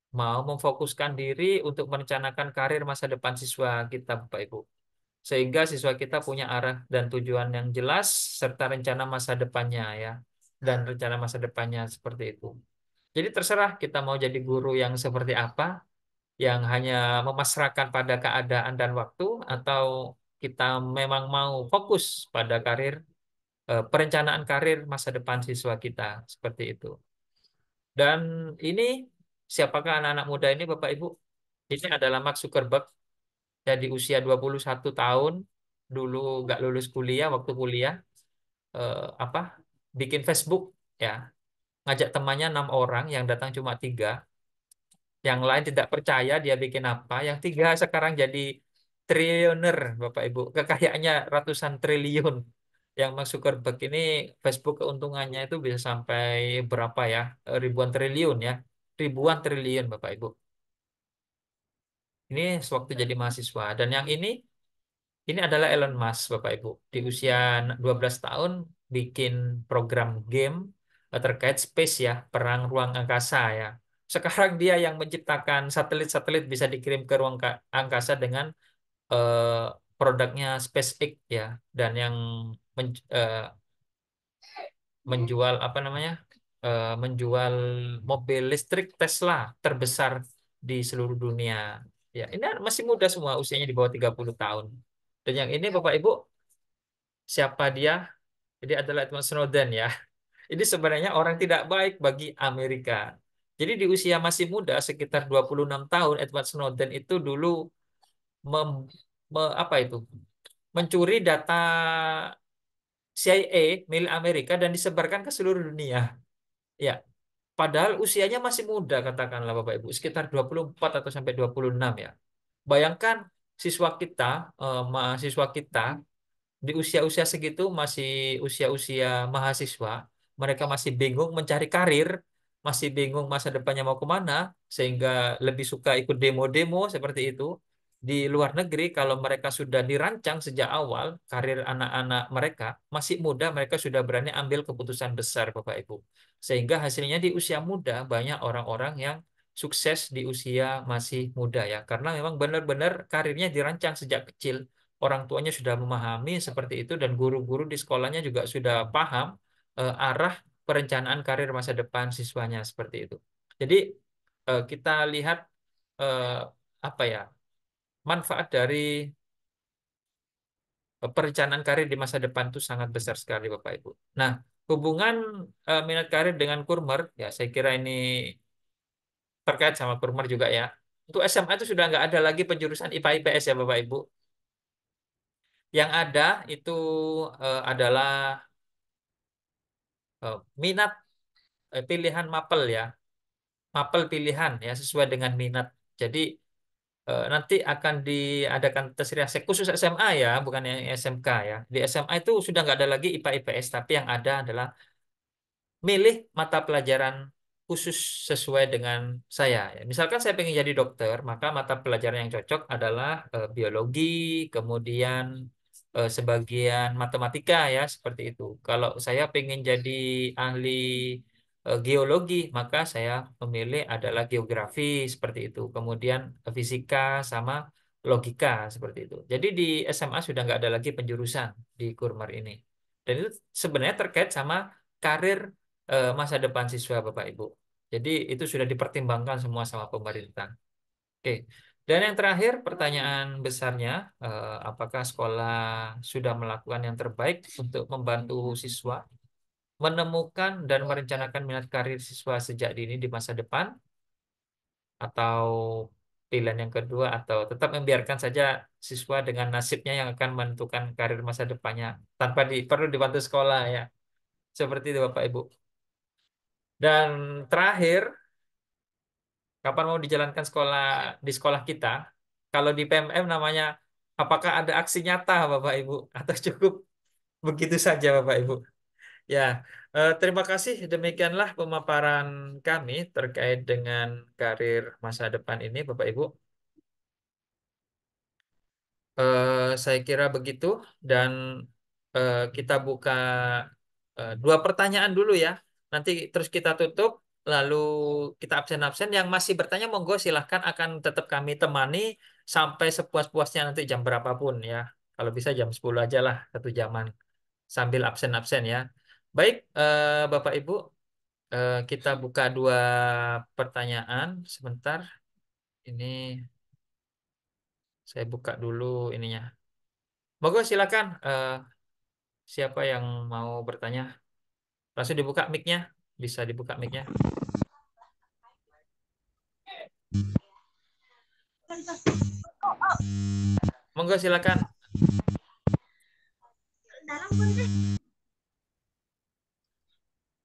mau memfokuskan diri untuk merencanakan karir masa depan siswa kita Bapak Ibu, sehingga siswa kita punya arah dan tujuan yang jelas serta rencana masa depannya ya, dan rencana masa depannya seperti itu. Jadi terserah kita mau jadi guru yang seperti apa, yang hanya memasrahkan pada keadaan dan waktu, atau kita memang mau fokus pada perencanaan karir masa depan siswa kita seperti itu. Dan ini siapakah anak-anak muda ini Bapak Ibu? Ini adalah Mark Zuckerberg, ya, di usia 21 tahun. dulu nggak lulus kuliah, waktu kuliah apa bikin Facebook ya, ngajak temannya 6 orang, yang datang cuma 3, yang lain tidak percaya dia bikin apa, yang 3 sekarang jadi triliuner, Bapak Ibu, kekayaannya ratusan triliun. Yang Mark Zuckerberg ini Facebook keuntungannya itu bisa sampai berapa ya, ribuan triliun ya, ribuan triliun Bapak Ibu. Ini sewaktu jadi mahasiswa. Dan yang ini adalah Elon Musk, Bapak Ibu. Di usia 12 tahun bikin program game terkait space ya, perang ruang angkasa ya. Sekarang dia yang menciptakan satelit-satelit bisa dikirim ke ruang angkasa dengan eh, produknya SpaceX ya. Dan yang men- eh, menjual apa namanya? Menjual mobil listrik Tesla terbesar di seluruh dunia. Ya, ini masih muda semua, usianya di bawah 30 tahun. Dan yang ini Bapak Ibu, siapa dia? Jadi adalah Edward Snowden ya. Ini sebenarnya orang tidak baik bagi Amerika. Jadi di usia masih muda, sekitar 26 tahun, Edward Snowden itu dulu mem- apa itu? Mencuri data CIA milik Amerika dan disebarkan ke seluruh dunia. Ya, padahal usianya masih muda, katakanlah Bapak Ibu, sekitar 24 atau sampai 26 ya. Bayangkan siswa kita, mahasiswa kita di usia-usia segitu, masih usia-usia mahasiswa, mereka masih bingung mencari karir, masih bingung masa depannya mau kemana, sehingga lebih suka ikut demo-demo seperti itu. Di luar negeri, kalau mereka sudah dirancang sejak awal, karir anak-anak mereka masih muda, mereka sudah berani ambil keputusan besar, Bapak Ibu. Sehingga hasilnya di usia muda, banyak orang-orang yang sukses di usia masih muda ya, karena memang benar-benar karirnya dirancang sejak kecil, orang tuanya sudah memahami seperti itu, dan guru-guru di sekolahnya juga sudah paham arah perencanaan karir masa depan siswanya seperti itu. Jadi kita lihat eh, apa ya, manfaat dari perencanaan karir di masa depan itu sangat besar sekali Bapak Ibu. Nah, hubungan minat karir dengan Kurmer ya, saya kira ini terkait sama Kurmer juga ya. Untuk SMA itu sudah nggak ada lagi penjurusan IPA IPS ya Bapak Ibu. Yang ada itu adalah minat, pilihan mapel ya, mapel pilihan ya, sesuai dengan minat. Jadi nanti akan diadakan tes reaksi khusus SMA ya, bukan yang SMK ya. Di SMA itu sudah nggak ada lagi IPA IPS, tapi yang ada adalah milih mata pelajaran khusus sesuai dengan saya. Ya, misalkan saya pengen jadi dokter, maka mata pelajaran yang cocok adalah biologi, kemudian sebagian matematika ya, seperti itu. Kalau saya pengen jadi ahli geologi, maka saya memilih adalah geografi seperti itu. Kemudian fisika sama logika seperti itu. Jadi di SMA sudah nggak ada lagi penjurusan di Kurmer ini. Dan itu sebenarnya terkait sama karir masa depan siswa Bapak Ibu. Jadi itu sudah dipertimbangkan semua sama pemerintah. Oke. Dan yang terakhir pertanyaan besarnya, apakah sekolah sudah melakukan yang terbaik untuk membantu siswa menemukan dan merencanakan minat karir siswa sejak dini di masa depan, atau pilihan yang kedua, atau tetap membiarkan saja siswa dengan nasibnya yang akan menentukan karir masa depannya tanpa perlu dibantu sekolah ya. Seperti itu Bapak Ibu. Dan terakhir, kapan mau dijalankan sekolah di sekolah kita? Kalau di PMM namanya, apakah ada aksi nyata, Bapak Ibu, atau cukup begitu saja, Bapak Ibu? Ya, terima kasih. Demikianlah pemaparan kami terkait dengan karir masa depan ini, Bapak Ibu. Saya kira begitu, dan kita buka 2 pertanyaan dulu ya. Nanti terus kita tutup, lalu kita absen-absen. Yang masih bertanya monggo silahkan, akan tetap kami temani sampai sepuas-puasnya nanti jam berapapun ya. Kalau bisa jam 10 aja lah, 1 jaman sambil absen-absen ya. Baik, Bapak Ibu, kita buka 2 pertanyaan sebentar. Ini saya buka dulu ininya. Monggo silakan. Siapa yang mau bertanya? Langsung dibuka mic-nya. Bisa dibuka mic-nya. Monggo silakan.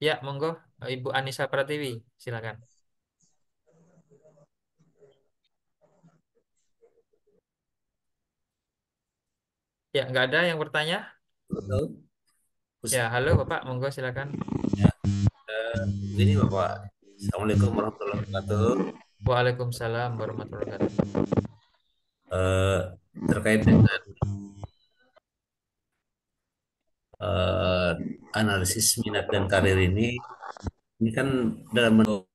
Ya, monggo, Ibu Anissa Pratiwi, silakan. Ya, nggak ada yang bertanya? Halo, Ya, halo Bapak, monggo silakan. ya, begini Bapak. Assalamualaikum warahmatullahi wabarakatuh. Waalaikumsalam warahmatullahi wabarakatuh. Eh, Terkait dengan eh, analisis minat dan karir ini kan dalam bentuk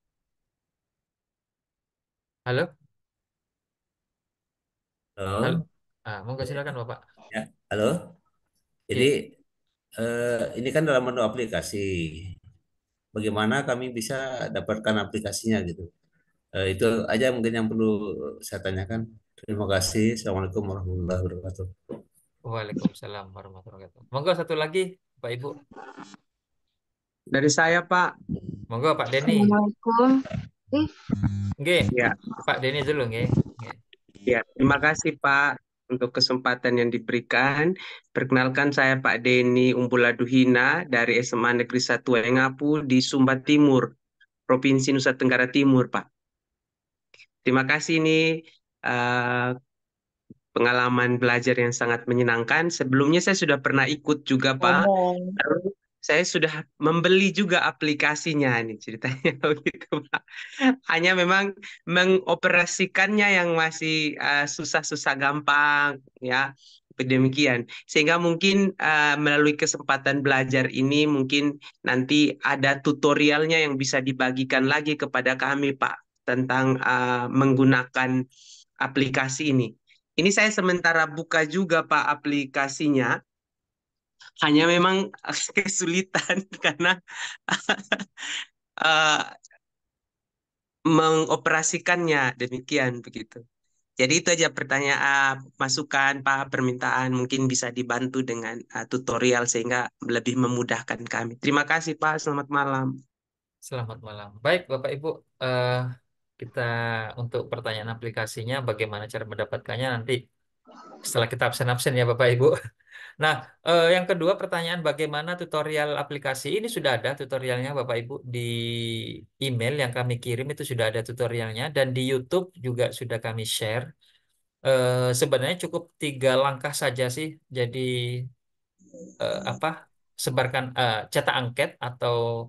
Halo, halo. halo, Monggo silakan Bapak. ya, halo. Jadi Iya, ini kan dalam bentuk aplikasi. Bagaimana kami bisa dapatkan aplikasinya gitu? Itu aja mungkin yang perlu saya tanyakan. Terima kasih. Assalamualaikum warahmatullahi wabarakatuh. Waalaikumsalam warahmatullahi wabarakatuh. Monggo satu lagi, Pak Ibu. Dari saya, Pak. Monggo Pak Denny. Assalamualaikum. Eh, Nggih, Ya, Pak Denny dulu nggih. Nggih. ya. Terima kasih, Pak, untuk kesempatan yang diberikan. Perkenalkan saya Pak Denny Umbuladuhina dari SMA Negeri 1 Engapu di Sumba Timur, Provinsi Nusa Tenggara Timur, Pak. Terima kasih nih eh, pengalaman belajar yang sangat menyenangkan. Sebelumnya saya sudah pernah ikut juga, Pak. ngomong. Lalu saya sudah membeli juga aplikasinya nih ceritanya begitu, Pak. Hanya memang mengoperasikannya yang masih susah-susah gampang ya. Demikian. Sehingga mungkin melalui kesempatan belajar ini mungkin nanti ada tutorialnya yang bisa dibagikan lagi kepada kami, Pak, tentang menggunakan aplikasi ini. Ini saya sementara buka juga Pak aplikasinya, hanya memang kesulitan karena eh, mengoperasikannya demikian begitu. Jadi itu aja pertanyaan, masukan, Pak, permintaan mungkin bisa dibantu dengan tutorial sehingga lebih memudahkan kami. Terima kasih, Pak. Selamat malam. Selamat malam. Baik, Bapak Ibu, eh, kita untuk pertanyaan aplikasinya bagaimana cara mendapatkannya nanti setelah kita absen-absen ya Bapak Ibu. Nah, yang kedua pertanyaan bagaimana tutorial aplikasi ini sudah ada tutorialnya Bapak Ibu di email yang kami kirim itu sudah ada tutorialnya dan di YouTube juga sudah kami share. Sebenarnya cukup 3 langkah saja sih. Jadi apa? Sebarkan cetak angket atau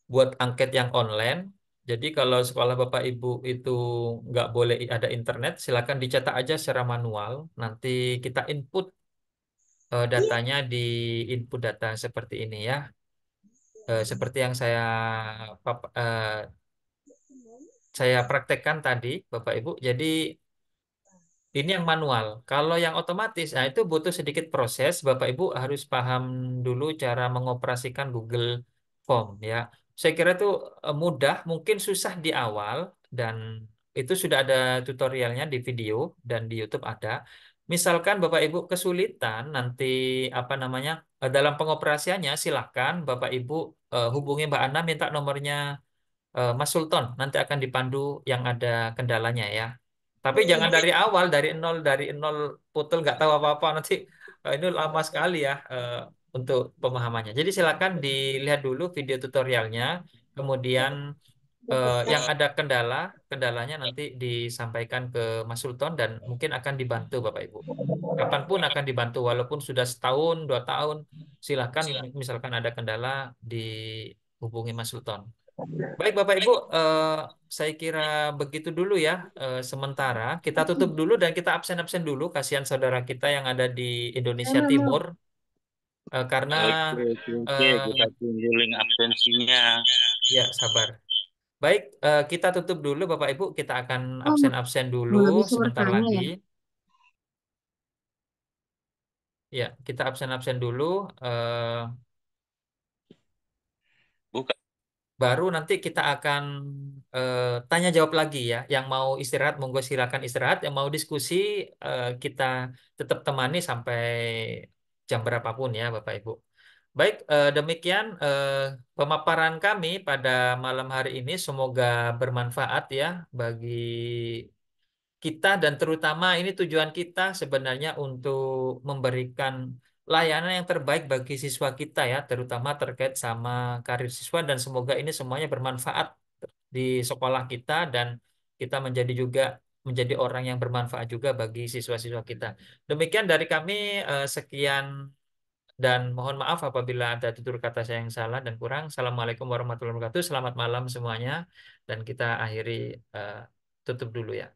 buat angket yang online. Jadi kalau sekolah Bapak Ibu itu nggak boleh ada internet, silakan dicetak aja secara manual. Nanti kita input datanya di input data seperti ini ya. Seperti yang saya praktekkan tadi, Bapak Ibu. Jadi ini yang manual. Kalau yang otomatis, nah itu butuh sedikit proses. Bapak Ibu harus paham dulu cara mengoperasikan Google Form ya. Saya kira itu mudah, mungkin susah di awal dan itu sudah ada tutorialnya di video dan di YouTube ada. Misalkan Bapak Ibu kesulitan nanti apa namanya dalam pengoperasiannya, silahkan Bapak Ibu hubungi Mbak Ana minta nomornya Mas Sultan nanti akan dipandu yang ada kendalanya ya. Tapi jangan dari awal dari nol putul nggak tahu apa-apa nanti ini lama sekali ya untuk pemahamannya. Jadi silakan dilihat dulu video tutorialnya, kemudian yang ada kendalanya nanti disampaikan ke Mas Sultan dan mungkin akan dibantu Bapak Ibu. Kapanpun akan dibantu walaupun sudah setahun 2 tahun silakan misalkan ada kendala dihubungi Mas Sultan. Baik Bapak Ibu, saya kira begitu dulu ya. Sementara kita tutup dulu dan kita absen-absen dulu. Kasihan saudara kita yang ada di Indonesia Timur, karena Oke, oke, oke. Kita eh, tunggu link absensinya. ya sabar. Baik, kita tutup dulu Bapak Ibu. Kita akan Oh, absen-absen dulu belum bisa sebentar bertanya lagi. ya? Ya, kita absen-absen dulu. eh, Buka. Baru nanti kita akan tanya jawab lagi ya. Yang mau istirahat, monggo silakan istirahat. Yang mau diskusi, kita tetap temani sampai jam berapapun ya, Bapak Ibu. Baik, demikian pemaparan kami pada malam hari ini. Semoga bermanfaat ya bagi kita dan terutama ini tujuan kita sebenarnya untuk memberikan layanan yang terbaik bagi siswa kita ya, terutama terkait sama karir siswa dan semoga ini semuanya bermanfaat di sekolah kita dan kita menjadi orang yang bermanfaat juga bagi siswa-siswa kita. Demikian dari kami, sekian dan mohon maaf apabila ada tutur kata saya yang salah dan kurang. Assalamualaikum warahmatullahi wabarakatuh. Selamat malam semuanya dan kita akhiri, tutup dulu ya.